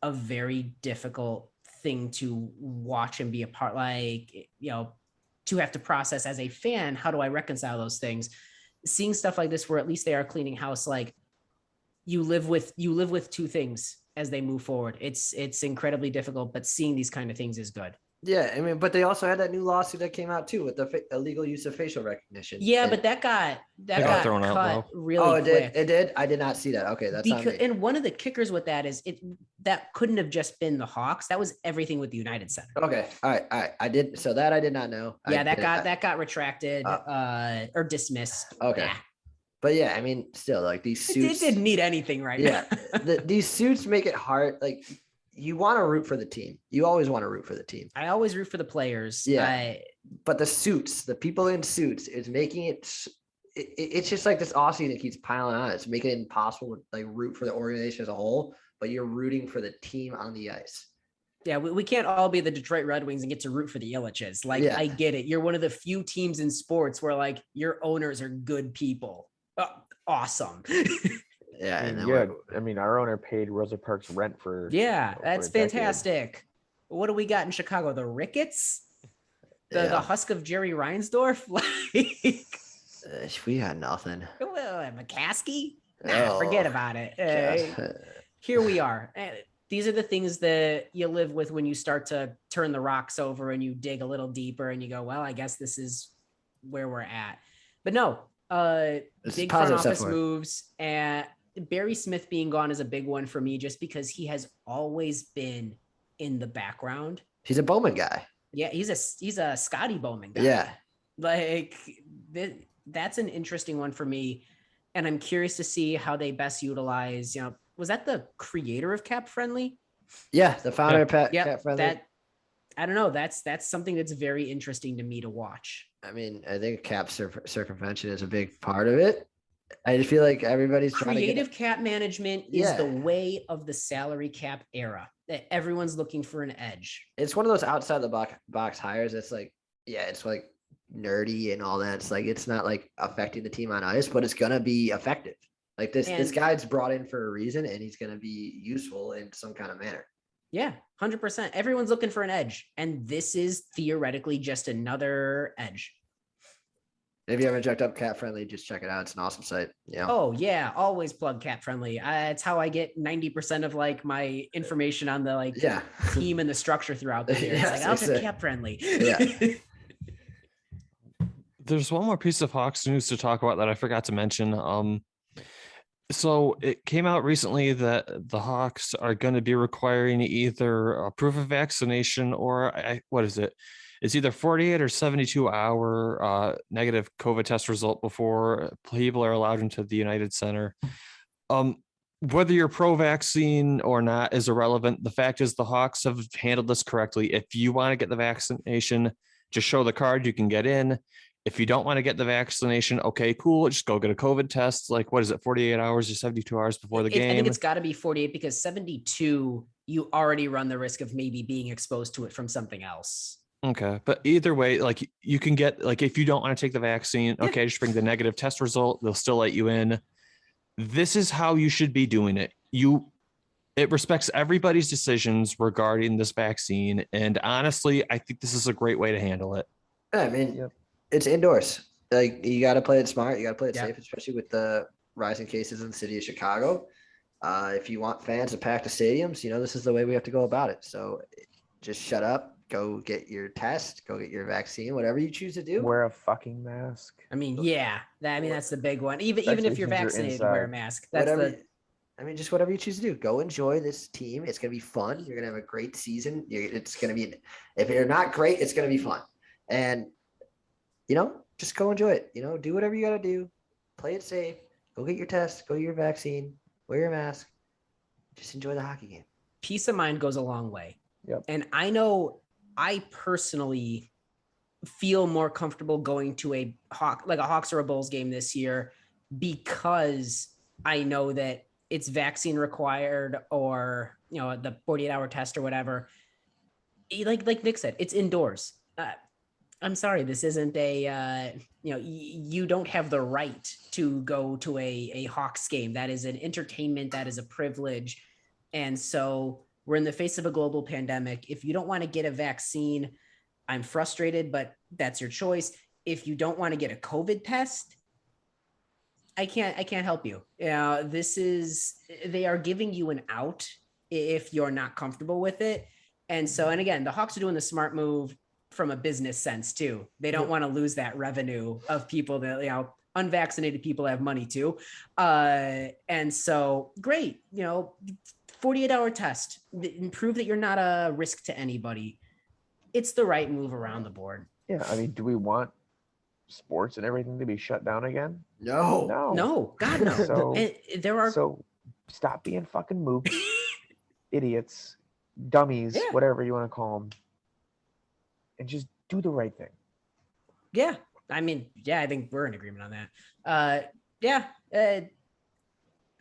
Speaker 2: a very difficult thing to watch and be a part, to have to process as a fan. How do I reconcile those things? Seeing stuff like this, where at least they are cleaning house, you live with 2 things as they move forward. It's incredibly difficult, but seeing these kind of things is good.
Speaker 3: Yeah, but they also had that new lawsuit that came out too with the illegal use of facial recognition.
Speaker 2: Yeah, but that got
Speaker 1: thrown
Speaker 2: cut
Speaker 1: out,
Speaker 2: really quick.
Speaker 3: It did. I did not see that. Okay, that's on me.
Speaker 2: And one of the kickers with that is that couldn't have just been the Hawks. That was everything with the United Center.
Speaker 3: Okay, all right. I did. So that I did not know.
Speaker 2: Yeah, that got retracted or dismissed.
Speaker 3: Okay. Yeah. But yeah, still these suits.
Speaker 2: It didn't need anything right now.
Speaker 3: These suits make it hard. You want to root for the team. You always want to root for the team.
Speaker 2: I always root for the players.
Speaker 3: Yeah. But the suits, the people in suits, is making it's just this offseason that keeps piling on. It's making it impossible to root for the organization as a whole, but you're rooting for the team on the ice.
Speaker 2: Yeah, we can't all be the Detroit Red Wings and get to root for the Illiches. I get it. You're one of the few teams in sports where your owners are good people. Oh, awesome.
Speaker 3: Yeah,
Speaker 4: our owner paid Rosa Parks rent for.
Speaker 2: Yeah, that's fantastic. What do we got in Chicago? The Ricketts, the husk of Jerry Reinsdorf.
Speaker 3: We got nothing.
Speaker 2: McCaskey. Forget about it. Here we are. These are the things that you live with when you start to turn the rocks over and you dig a little deeper and you go, well, I guess this is where we're at. But no, big front office moves, and Barry Smith being gone is a big one for me, just because he has always been in the background.
Speaker 3: He's a Bowman guy.
Speaker 2: Yeah, he's a Scotty Bowman guy.
Speaker 3: Yeah,
Speaker 2: that's an interesting one for me, and I'm curious to see how they best utilize. Was that the creator of Cap Friendly?
Speaker 3: Yeah, the founder of Cap Friendly.
Speaker 2: I don't know. That's something that's very interesting to me to watch.
Speaker 3: I think cap circumvention is a big part of it. I just feel like everybody's
Speaker 2: creative cap management is the way of the salary cap era, that everyone's looking for an edge.
Speaker 3: It's one of those outside the box hires. It's it's nerdy and all that. It's it's not affecting the team on ice, but it's going to be effective. This guy's brought in for a reason, and he's going to be useful in some kind of manner.
Speaker 2: Yeah, 100%. Everyone's looking for an edge, and this is theoretically just another edge.
Speaker 3: If you haven't checked up Cap Friendly, just check it out. It's an awesome site. Yeah.
Speaker 2: Oh yeah, always plug Cap Friendly. It's how I get 90% of my information on the team and the structure throughout the year. I'll check Cap Friendly.
Speaker 3: Yeah.
Speaker 1: There's one more piece of Hawks news to talk about that I forgot to mention. So it came out recently that the Hawks are going to be requiring either a proof of vaccination or what is it? It's either 48 or 72 hour negative COVID test result before people are allowed into the United Center. Whether you're pro-vaccine or not is irrelevant. The fact is the Hawks have handled this correctly. If you want to get the vaccination, just show the card, you can get in. If you don't want to get the vaccination, okay, cool. Just go get a COVID test. What is it, 48 hours or 72 hours before the game?
Speaker 2: I think it's got to be 48 because 72 you already run the risk of maybe being exposed to it from something else.
Speaker 1: Okay. But either way, like you can get, like, if you don't want to take the vaccine, okay, just bring the negative test result. They'll still let you in. This is how you should be doing it. It respects everybody's decisions regarding this vaccine. And honestly, I think this is a great way to handle it.
Speaker 3: I mean, it's indoors. Like, you got to play it smart. You got to play it safe, especially with the rising cases in the city of Chicago. If you want fans to pack the stadiums, this is the way we have to go about it. So just shut up, go get your test, go get your vaccine, whatever you choose to do.
Speaker 4: Wear a fucking mask.
Speaker 2: I mean, that's the big one. Even if you're vaccinated, wear a mask.
Speaker 3: Just whatever you choose to do. Go enjoy this team. It's going to be fun. You're going to have a great season. It's going to be, if you're not great, it's going to be fun. And, just go enjoy it. Do whatever you got to do. Play it safe. Go get your test. Go get your vaccine. Wear your mask. Just enjoy the hockey game.
Speaker 2: Peace of mind goes a long way.
Speaker 4: Yep.
Speaker 2: And I know I personally feel more comfortable going to a Hawks or a Bulls game this year because I know that it's vaccine required or, the 48-hour test or whatever. Like Nick said, it's indoors. I'm sorry, this isn't you don't have the right to go to a Hawks game. That is an entertainment. That is a privilege. And so we're in the face of a global pandemic. If you don't want to get a vaccine, I'm frustrated, but that's your choice. If you don't want to get a COVID test, I can't help you. They are giving you an out if you're not comfortable with it. And so, and again, the Hawks are doing the smart move from a business sense too. They don't want to lose that revenue of people that, unvaccinated people have money too. And so great, 48-hour test, prove that you're not a risk to anybody. It's the right move around the board.
Speaker 4: Yeah. I mean, do we want sports and everything to be shut down again?
Speaker 2: No, God, no.
Speaker 4: So stop being fucking mooks, idiots, dummies, whatever you want to call them, and just do the right thing.
Speaker 2: Yeah. I mean, I think we're in agreement on that.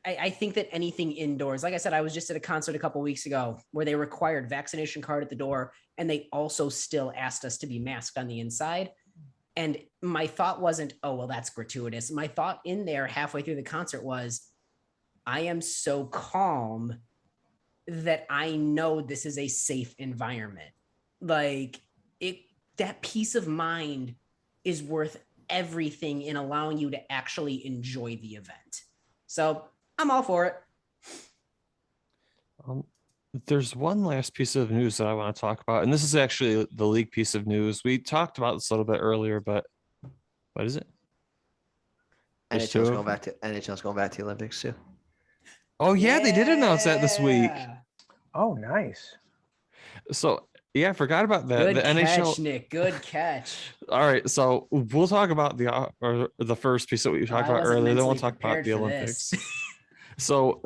Speaker 2: I think that anything indoors, like I said, I was just at a concert a couple of weeks ago where they required vaccination card at the door, and they also still asked us to be masked on the inside. And my thought wasn't, oh, well, that's gratuitous. My thought in there halfway through the concert was, I am so calm that I know this is a safe environment. That peace of mind is worth everything in allowing you to actually enjoy the event. So I'm all for it.
Speaker 1: There's one last piece of news that I want to talk about, and this is actually the league piece of news. We talked about this a little bit earlier, but what is it?
Speaker 3: NHL's going back to the Olympics too.
Speaker 1: Oh yeah, they did announce that this week.
Speaker 4: Oh, nice.
Speaker 1: So yeah, I forgot about that.
Speaker 2: Good
Speaker 1: the
Speaker 2: catch,
Speaker 1: NHL.
Speaker 2: Nick. Good catch.
Speaker 1: All right, so we'll talk about the first piece that we talked about earlier. Then we'll talk about the Olympics. So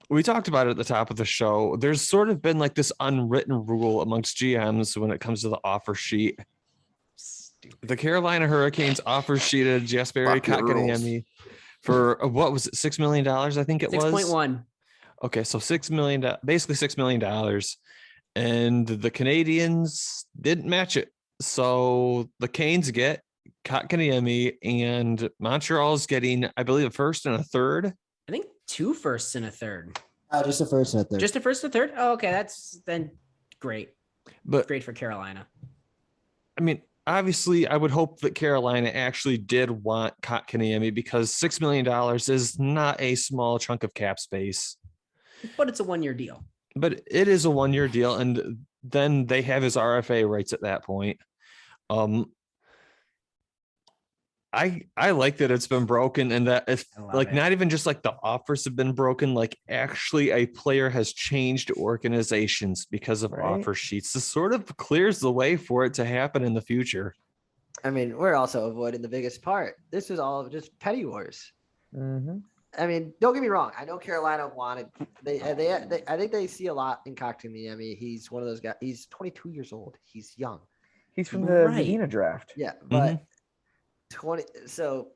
Speaker 1: we talked about it at the top of the show. There's sort of been like this unwritten rule amongst GMs when it comes to the offer sheet. The Carolina Hurricanes offer sheeted Jesperi Kotkaniemi for what was it, $6 million? I think it was
Speaker 2: 6.1.
Speaker 1: Okay, so $6 million, basically $6 million, and the Canadians didn't match it. So the Canes get Kotkaniemi, and Montreal's getting, I believe, a first and a third.
Speaker 2: I think 2 firsts and a third.
Speaker 3: Just a first and a third.
Speaker 2: Just a first and a third? Oh, okay. That's then great.
Speaker 1: But
Speaker 2: great for Carolina.
Speaker 1: I mean, obviously, I would hope that Carolina actually did want Kotkaniemi because $6 million is not a small chunk of cap space.
Speaker 2: But it's a 1-year deal.
Speaker 1: But it is a 1-year deal, and then they have his RFA rights at that point. I like that it's been broken, and that if not even just like the offers have been broken, like actually a player has changed organizations because of offer sheets. This sort of clears the way for it to happen in the future.
Speaker 3: I mean, we're also avoiding the biggest part. This is all just petty wars.
Speaker 4: Mm-hmm.
Speaker 3: I mean, don't get me wrong. I know Carolina wanted I think they see a lot in Kotkaniemi. He's one of those guys. He's 22 years old. He's young.
Speaker 4: He's from the Medina draft.
Speaker 3: Yeah, but 20. So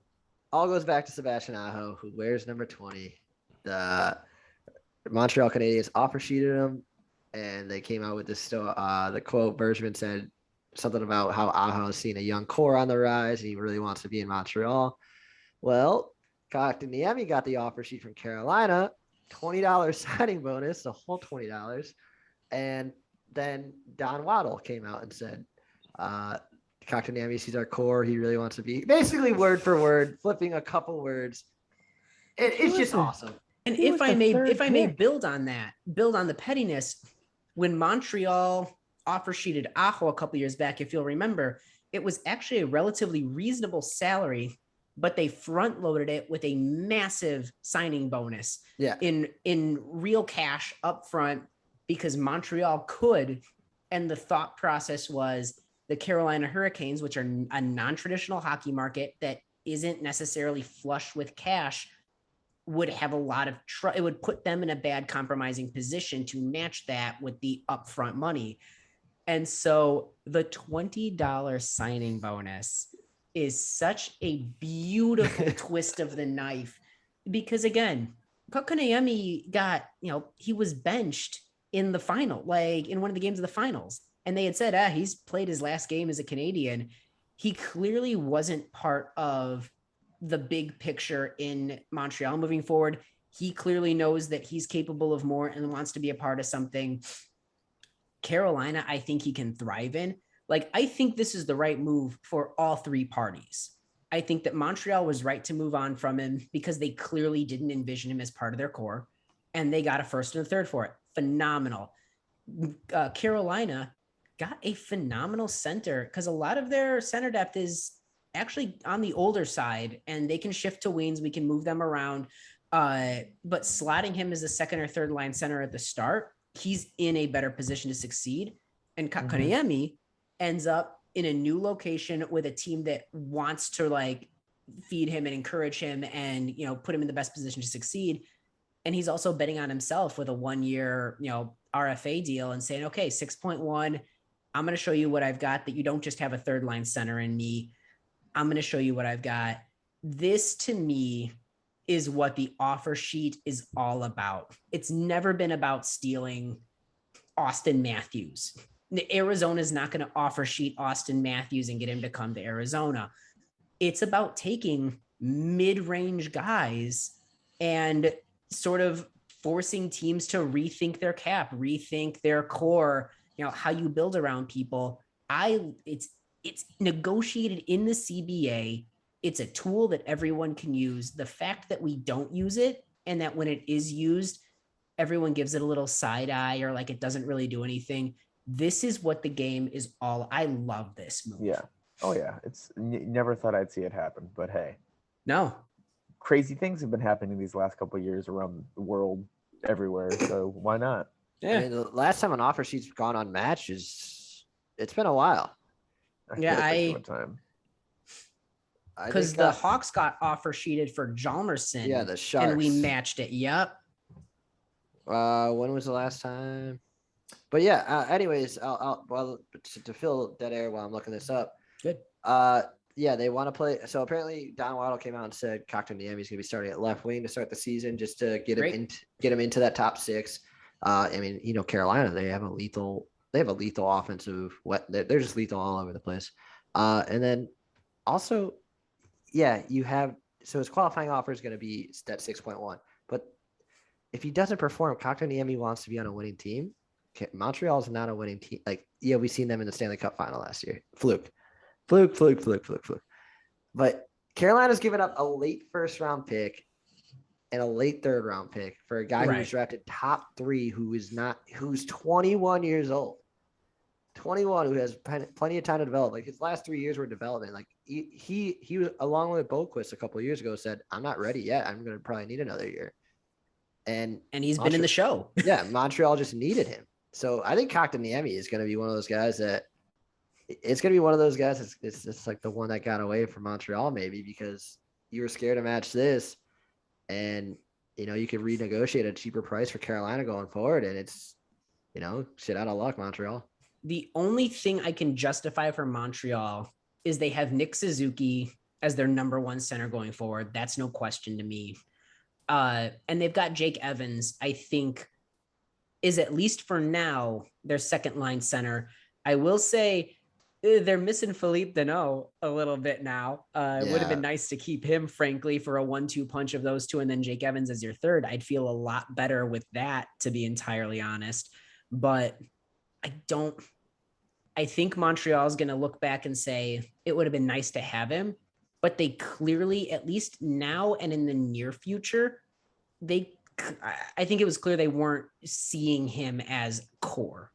Speaker 3: all goes back to Sebastian Aho, who wears number 20. The Montreal Canadiens offer sheeted him. and they came out with this. The quote Bergman said something about how Aho has seen a young core on the rise. And he really wants to be in Montreal. Well, Kotkaniemi got the offer sheet from Carolina, $20 signing bonus, the whole $20. And then Don Waddle came out and said, Kotkaniemi sees our core. He really wants to be, basically word for word, flipping a couple words. It's just awesome.
Speaker 2: And if I may build on the pettiness, when Montreal offer sheeted Aho a couple years back, if you'll remember, it was actually a relatively reasonable salary, but they front loaded it with a massive signing bonus in real cash up front because Montreal could. And the thought process was the Carolina Hurricanes, which are a non-traditional hockey market that isn't necessarily flush with cash, would have a lot of it would put them in a bad compromising position to match that with the upfront money. And so the $20 signing bonus is such a beautiful twist of the knife because again, Kotkaniemi got, he was benched in the final, like in one of the games of the finals. And they had said, he's played his last game as a Canadian. He clearly wasn't part of the big picture in Montreal moving forward. He clearly knows that he's capable of more and wants to be a part of something. Carolina, I think he can thrive in. Like, I think this is the right move for all three parties. I think that Montreal was right to move on from him because they clearly didn't envision him as part of their core, and they got a first and a third for it. Phenomenal. Carolina got a phenomenal center because a lot of their center depth is actually on the older side, and they can shift to wings. We can move them around. But slotting him as a second or third line center at the start, he's in a better position to succeed. And Kotkaniemi ends up in a new location with a team that wants to like feed him and encourage him and, put him in the best position to succeed. And he's also betting on himself with a 1-year, RFA deal and saying, okay, 6.1, I'm going to show you what I've got, that you don't just have a third line center in me. I'm going to show you what I've got. This to me is what the offer sheet is all about. It's never been about stealing Austin Matthews. Arizona is not going to offer sheet Austin Matthews and get him to come to Arizona. It's about taking mid-range guys and sort of forcing teams to rethink their cap, rethink their core, how you build around people. It's negotiated in the CBA. It's a tool that everyone can use. The fact that we don't use it and that when it is used, everyone gives it a little side eye or like it doesn't really do anything. This is what the game is all. I love this move.
Speaker 4: Yeah. Oh yeah. Never thought I'd see it happen, but hey.
Speaker 2: No.
Speaker 4: Crazy things have been happening these last couple of years around the world, everywhere. So why not?
Speaker 3: Yeah. I mean, the last time an offer sheet's gone unmatched it's been a while.
Speaker 2: Because the Hawks got offer sheeted for Hjalmarsson.
Speaker 3: Yeah, the Sharks.
Speaker 2: And we matched it. Yep.
Speaker 3: When was the last time? But yeah, anyways, I'll to fill dead air while I'm looking this up.
Speaker 2: Good.
Speaker 3: Yeah, they want to play. So apparently Don Waddle came out and said Kotkaniemi is going to be starting at left wing to start the season just to get him into that top six. I mean, Carolina, they have a lethal offensive. They're just lethal all over the place. And then also, yeah, so his qualifying offer is going to be that 6.1. But if he doesn't perform, Kotkaniemi wants to be on a winning team. Montreal is not a winning team. Like, yeah, we've seen them in the Stanley Cup final last year. Fluke. But Carolina's given up a late first round pick and a late third round pick for a guy who was drafted top 3, who's 21 years old. 21, who has plenty of time to develop. Like, his last 3 years were development. Like, he was, along with Boquist a couple of years ago, said, I'm not ready yet. I'm going to probably need another year. And
Speaker 2: he's been in the show.
Speaker 3: Yeah, Montreal just needed him. So I think Kotkaniemi is going to be one of those guys that it's going to be one of those guys. It's like the one that got away from Montreal, maybe because you were scared to match this, and you could renegotiate a cheaper price for Carolina going forward, and it's shit out of luck, Montreal.
Speaker 2: The only thing I can justify for Montreal is they have Nick Suzuki as their number 1 center going forward. That's no question to me. And they've got Jake Evans. I think is, at least for now, their second line center. I will say they're missing Filip Hronek a little bit now. It would have been nice to keep him, frankly, for a 1-2 punch of those two, and then Jake Evans as your third. I'd feel a lot better with that, to be entirely honest. But I think Montreal is going to look back and say it would have been nice to have him, but they clearly, at least now and in the near future, I think it was clear they weren't seeing him as core.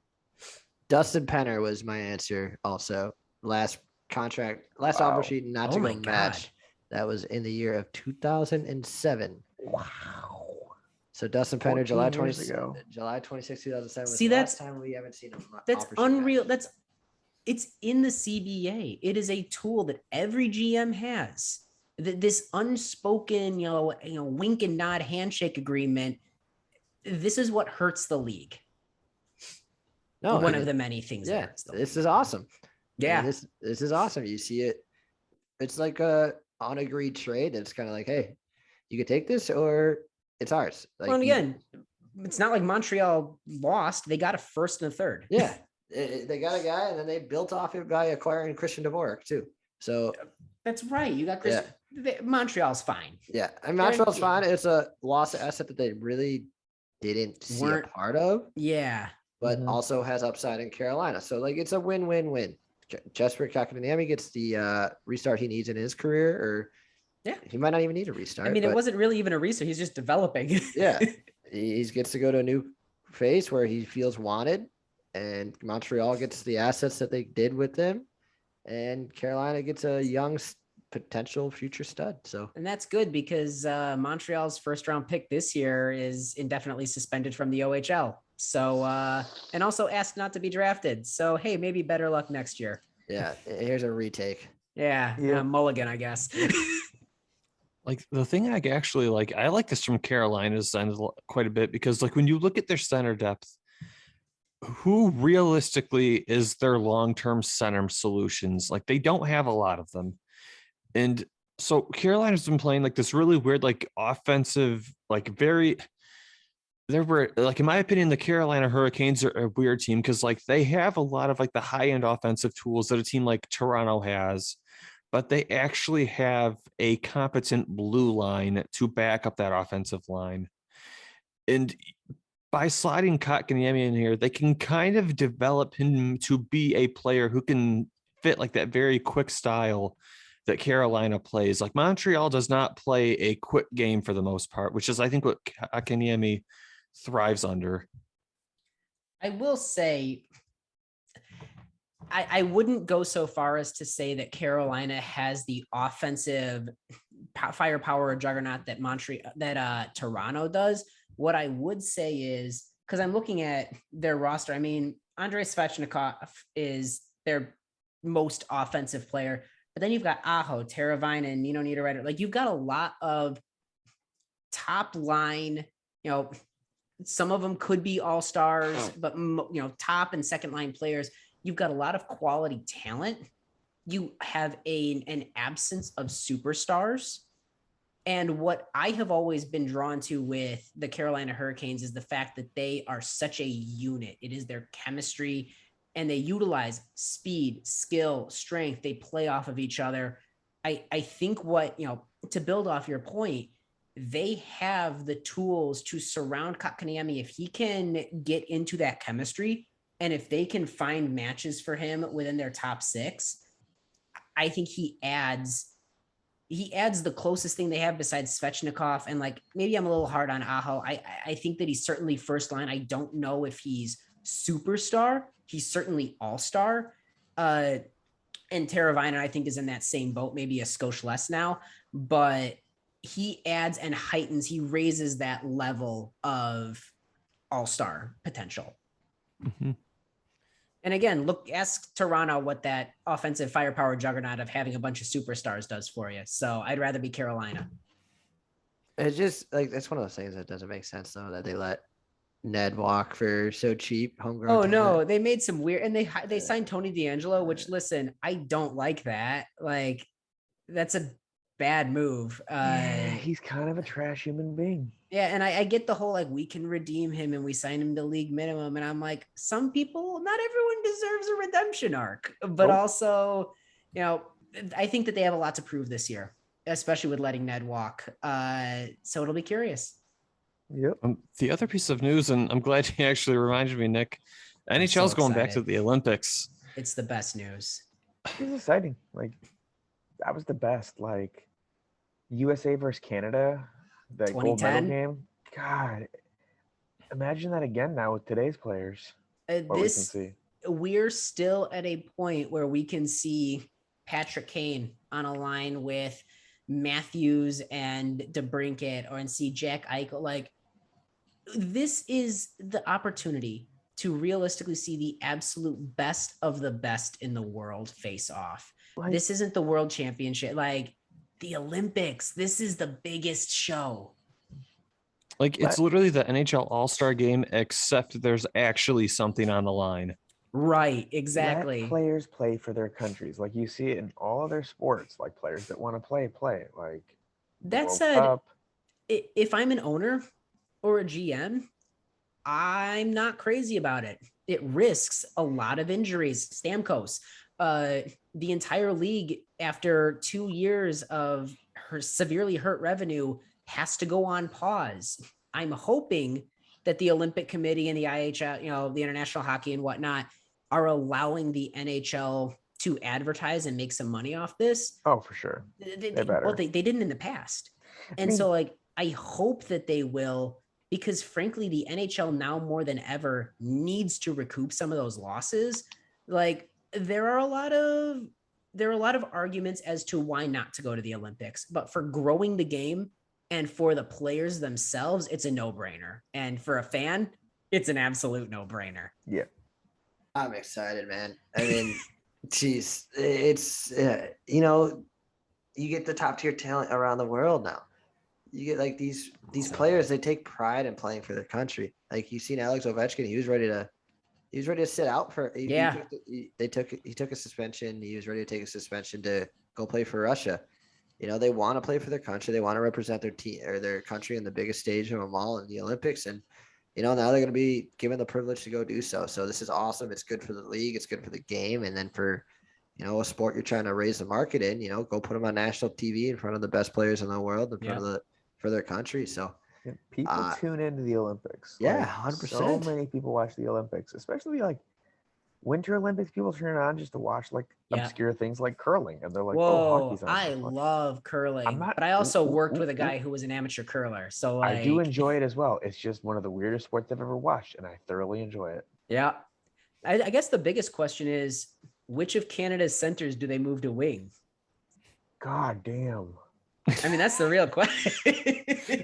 Speaker 3: Dustin Penner was my answer also. Last offer sheet, not to go match. That was in the year of 2007.
Speaker 4: Wow.
Speaker 3: So Dustin Penner, July 26, 2007.
Speaker 2: See,
Speaker 3: that's the last time we haven't seen him.
Speaker 2: That's unreal. It's in the CBA. It is a tool that every GM has. This unspoken, wink and nod handshake agreement. This is what hurts the league. No, one of the many things.
Speaker 3: Yeah, this is awesome.
Speaker 2: Yeah,
Speaker 3: this is awesome. You see it. It's like a unagreed trade. It's kind of like, hey, you could take this or it's ours.
Speaker 2: Like, well, again, it's not like Montreal lost. They got a first and a third.
Speaker 3: Yeah, they got a guy, and then they built off it by acquiring Christian Dvorak too. So
Speaker 2: that's right. You got Chris. Yeah. Montreal's fine.
Speaker 3: Yeah, I mean, Montreal's fine. It's a lost asset that they really didn't see a part of.
Speaker 2: Yeah.
Speaker 3: But also has upside in Carolina. So, like, it's a win-win-win. Jesper Kotkaniemi gets the restart he needs in his career, or he might not even need a restart.
Speaker 2: I mean, it wasn't really even a restart. He's just developing.
Speaker 3: Yeah. He gets to go to a new phase where he feels wanted, and Montreal gets the assets that they did with them, and Carolina gets a young potential future stud. So,
Speaker 2: and that's good because Montreal's first-round pick this year is indefinitely suspended from the OHL. So, and also asked not to be drafted. So, hey, maybe better luck next year.
Speaker 3: Yeah. Here's a retake.
Speaker 2: Yeah. Mulligan, I guess.
Speaker 1: Like the thing I actually like, I like this from Carolina's end quite a bit because like when you look at their center depth, who realistically is their long-term center solutions? Like they don't have a lot of them. And so Carolina's been playing like this really weird, like offensive, like there were, like, in my opinion, the Carolina Hurricanes are a weird team because, like, they have a lot of, like, the high-end offensive tools that a team like Toronto has, but they actually have a competent blue line to back up that offensive line. And by sliding Kotkaniemi in here, they can kind of develop him to be a player who can fit, like, that very quick style that Carolina plays. Like, Montreal does not play a quick game for the most part, which is, I think, what Kotkaniemi thrives under.
Speaker 2: I will say, I wouldn't go so far as to say that Carolina has the offensive firepower or juggernaut that Toronto does. What I would say is, because I'm looking at their roster, I mean, Andrei Svechnikov is their most offensive player, but then you've got Aho, Teravainen, Niederreiter. Like you've got a lot of top line, some of them could be all-stars, but top and second line players. You've got a lot of quality talent. You have an absence of superstars. And what I have always been drawn to with the Carolina Hurricanes is the fact that they are such a unit. It is their chemistry, and they utilize speed, skill, strength. They play off of each other. I think to build off your point, they have the tools to surround Kotkaniemi. If he can get into that chemistry and if they can find matches for him within their top six, I think he adds the closest thing they have besides Svechnikov. And like, maybe I'm a little hard on Aho. I think that he's certainly first line. I don't know if he's superstar. He's certainly all-star. And Teravainen, I think, is in that same boat, maybe a skosh less now, but he adds and heightens, he raises that level of all-star potential.
Speaker 1: Mm-hmm.
Speaker 2: And again, ask Toronto what that offensive firepower juggernaut of having a bunch of superstars does for you. So I'd rather be Carolina.
Speaker 3: It's just like, it's one of those things that doesn't make sense though, that they let Ned walk for so cheap. Homegrown.
Speaker 2: Oh no, they made some weird, and they signed Tony DeAngelo, which listen, I don't like that. Like that's bad move.
Speaker 4: He's kind of a trash human being.
Speaker 2: Yeah, and I get the whole like we can redeem him and we sign him to league minimum, and I'm like, some people, not everyone deserves a redemption arc, but also, I think that they have a lot to prove this year, especially with letting Ned walk. So it'll be curious.
Speaker 4: Yep.
Speaker 1: The other piece of news, and I'm glad you actually reminded me, Nick. NHL's going back to the Olympics.
Speaker 2: It's the best news.
Speaker 4: It's exciting. Like, that was the best. Like, USA versus Canada, the gold medal game. God, imagine that again now with today's players.
Speaker 2: We're still at a point where we can see Patrick Kane on a line with Matthews and DeBrincat, and see Jack Eichel. Like, this is the opportunity to realistically see the absolute best of the best in the world face off. Like, this isn't the World Championship, like the Olympics. This is the biggest show.
Speaker 1: Like, it's literally the NHL All-Star game, except there's actually something on the line.
Speaker 2: Right, exactly.
Speaker 4: Let players play for their countries. Like, you see it in all other sports. Like, players that want to play. Like,
Speaker 2: that said, if I'm an owner or a GM, I'm not crazy about it. It risks a lot of injuries. Stamkos, the entire league, after 2 years of her severely hurt revenue, has to go on pause. I'm hoping that the Olympic Committee and the IHL, the International Hockey and whatnot, are allowing the NHL to advertise and make some money off this.
Speaker 4: Oh, for sure.
Speaker 2: They didn't in the past. And so, like, I hope that they will, because frankly, the NHL now more than ever needs to recoup some of those losses. Like, there are a lot of arguments as to why not to go to the Olympics, but for growing the game and for the players themselves, it's a no-brainer. And for a fan, it's an absolute no-brainer.
Speaker 4: Yeah.
Speaker 3: I'm excited, man. I mean, geez, it's, you get the top tier talent around the world now. You get like these players, they take pride in playing for their country. Like, you've seen Alex Ovechkin, he was ready to sit out for, he took a suspension. He was ready to take a suspension to go play for Russia. They want to play for their country. They want to represent their team or their country in the biggest stage of them all, in the Olympics. And, now they're going to be given the privilege to go do so. So this is awesome. It's good for the league. It's good for the game. And then for, a sport you're trying to raise the market in, go put them on national TV in front of the best players in the world, in front of for their country. So
Speaker 4: people tune into the Olympics.
Speaker 3: Yeah,
Speaker 4: like,
Speaker 3: 100%.
Speaker 4: So many people watch the Olympics, especially like Winter Olympics. People turn it on just to watch like obscure things like curling, and they're like, "Oh, hockey's on."
Speaker 2: I love curling, but I also worked with a guy who was an amateur curler, so like,
Speaker 4: I do enjoy it as well. It's just one of the weirdest sports I've ever watched, and I thoroughly enjoy it.
Speaker 2: Yeah, I guess the biggest question is, which of Canada's centers do they move to wing?
Speaker 4: God damn.
Speaker 2: I mean, that's the real question.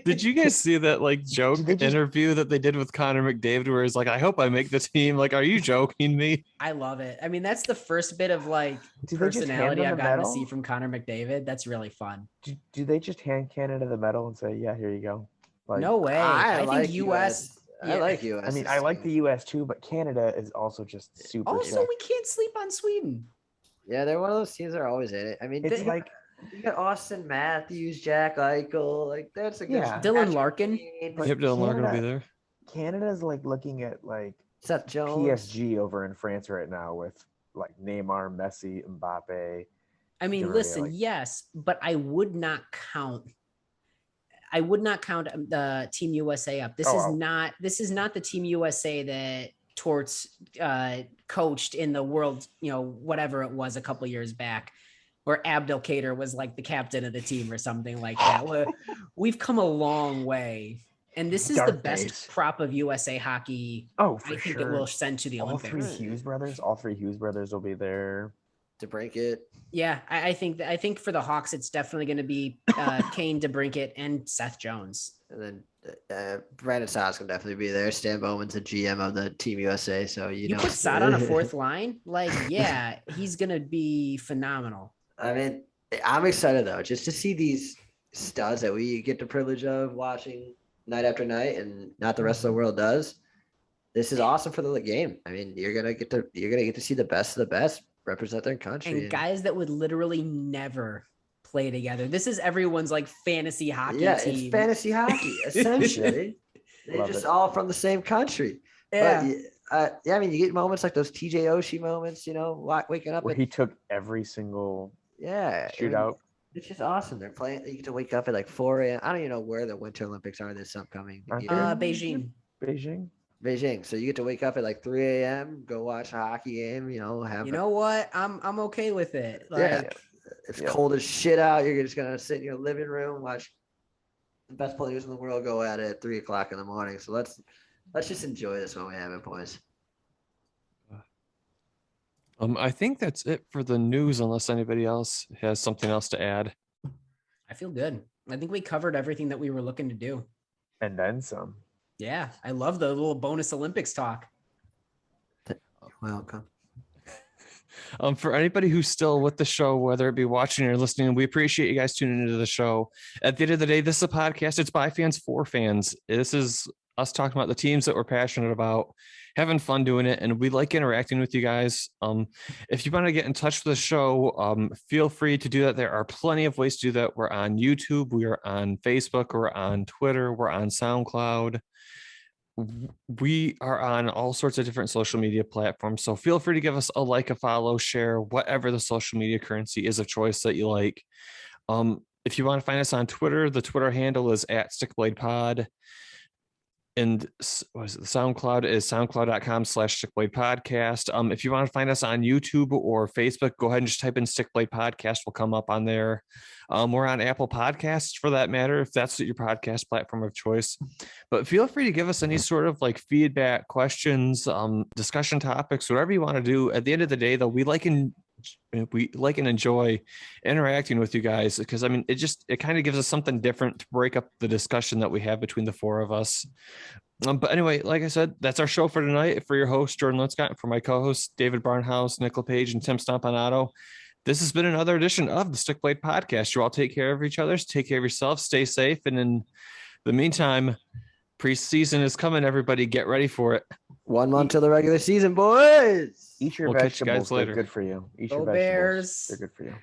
Speaker 1: Did you guys see that joke interview that they did with Connor McDavid where he's like, I hope I make the team? Like, are you joking me?
Speaker 2: I love it. I mean, that's the first bit of personality I've gotten to see from Connor McDavid. That's really fun.
Speaker 4: Do they just hand Canada the medal and say, yeah, here you go? Like,
Speaker 2: no way. I think US.
Speaker 3: I like US.
Speaker 4: I mean, I like the US too, but Canada is also just super.
Speaker 2: Also, we can't sleep on Sweden.
Speaker 3: Yeah, they're one of those teams that are always in it. I mean, it's like, you got Austin Matthews, Jack Eichel, like that's a good.
Speaker 2: Yeah, Dylan Larkin.
Speaker 1: Yep, Dylan Larkin will be there.
Speaker 4: Canada's looking at
Speaker 3: Seth Jones,
Speaker 4: PSG over in France right now with Neymar, Messi, Mbappe.
Speaker 2: I mean, listen, yes, but I would not count the Team USA up. This is not the Team USA that Torts coached in the world, whatever it was a couple years back, where Abdelkader was like the captain of the team or something like that. We've come a long way. And this is the best crop of USA hockey.
Speaker 4: Oh, for
Speaker 2: I think
Speaker 4: sure.
Speaker 2: that we'll send to the Olympics.
Speaker 4: All three Hughes brothers will be there.
Speaker 3: DeBrincat.
Speaker 2: Yeah, I think for the Hawks, it's definitely going to be Kane, DeBrincat, and Seth Jones.
Speaker 3: And then Brandon Saad's can definitely be there. Stan Bowman's the GM of the Team USA, so you
Speaker 2: put Saad on a fourth line, he's going to be phenomenal.
Speaker 3: I mean, I'm excited though, just to see these studs that we get the privilege of watching night after night, and not the rest of the world does. This is awesome for the game. I mean, you're gonna get to see the best of the best represent their country,
Speaker 2: and guys that would literally never play together. This is everyone's like fantasy hockey
Speaker 3: Yeah,
Speaker 2: team.
Speaker 3: it's fantasy hockey, essentially. They're
Speaker 4: Love
Speaker 3: just
Speaker 4: it.
Speaker 3: all from the same country.
Speaker 2: Yeah.
Speaker 3: But yeah, I mean, you get moments like those TJ Oshie moments, waking up.
Speaker 4: Where he took every single
Speaker 3: Yeah.
Speaker 4: shootout.
Speaker 3: It's just awesome. They're playing. You get to wake up at like 4 a.m. I don't even know where the Winter Olympics are this upcoming
Speaker 4: Aren't
Speaker 3: year.
Speaker 4: they?
Speaker 2: Beijing.
Speaker 3: Beijing. So you get to wake up at like 3 a.m., go watch a hockey game, have
Speaker 2: You know what? I'm okay with it.
Speaker 3: yeah.
Speaker 2: Like,
Speaker 3: It's
Speaker 4: Yeah.
Speaker 3: cold as shit out. You're just gonna sit in your living room, watch the best players in the world go at it at 3 o'clock in the morning. So let's just enjoy this when we have it, boys.
Speaker 1: I think that's it for the news, unless anybody else has something else to add.
Speaker 2: I feel good. I think we covered everything that we were looking to do.
Speaker 4: And then some.
Speaker 2: Yeah, I love the little bonus Olympics talk.
Speaker 3: Welcome.
Speaker 1: For anybody who's still with the show, whether it be watching or listening, we appreciate you guys tuning into the show. At the end of the day, this is a podcast. It's by fans for fans. This is us talking about the teams that we're passionate about, having fun doing it, and we like interacting with you guys. If you want to get in touch with the show, feel free to do that. There are plenty of ways to do that. We're on YouTube, we are on Facebook, we're on Twitter, we're on SoundCloud. We are on all sorts of different social media platforms. So feel free to give us a like, a follow, share, whatever the social media currency is of choice that you like. If you want to find us on Twitter, the Twitter handle is @StickBladePod. And what is it? The SoundCloud is soundcloud.com/StickBladePodcast. If you want to find us on YouTube or Facebook, go ahead and just type in Stickblade Podcast. We'll come up on there. We're on Apple Podcasts for that matter, if that's your podcast platform of choice. But feel free to give us any sort of like feedback, questions, discussion topics, whatever you want to do. At the end of the day, though, we like and enjoy interacting with you guys, because I mean, it kind of gives us something different to break up the discussion that we have between the four of us. But anyway, like I said, that's our show for tonight. For your host, Jordan Linscott, for my co-hosts, David Barnhouse, Nick LePage, and Tim Stompanato, this has been another edition of the Stickblade Podcast. You all take care of each other, take care of yourself, stay safe. And in the meantime, preseason is coming. Everybody get ready for it.
Speaker 3: 1 month till the regular season, boys.
Speaker 4: Eat your
Speaker 1: We'll catch you guys
Speaker 4: vegetables. They're
Speaker 1: later.
Speaker 4: good for you. Eat your
Speaker 2: Go
Speaker 4: vegetables.
Speaker 2: Bears.
Speaker 4: They're good for you.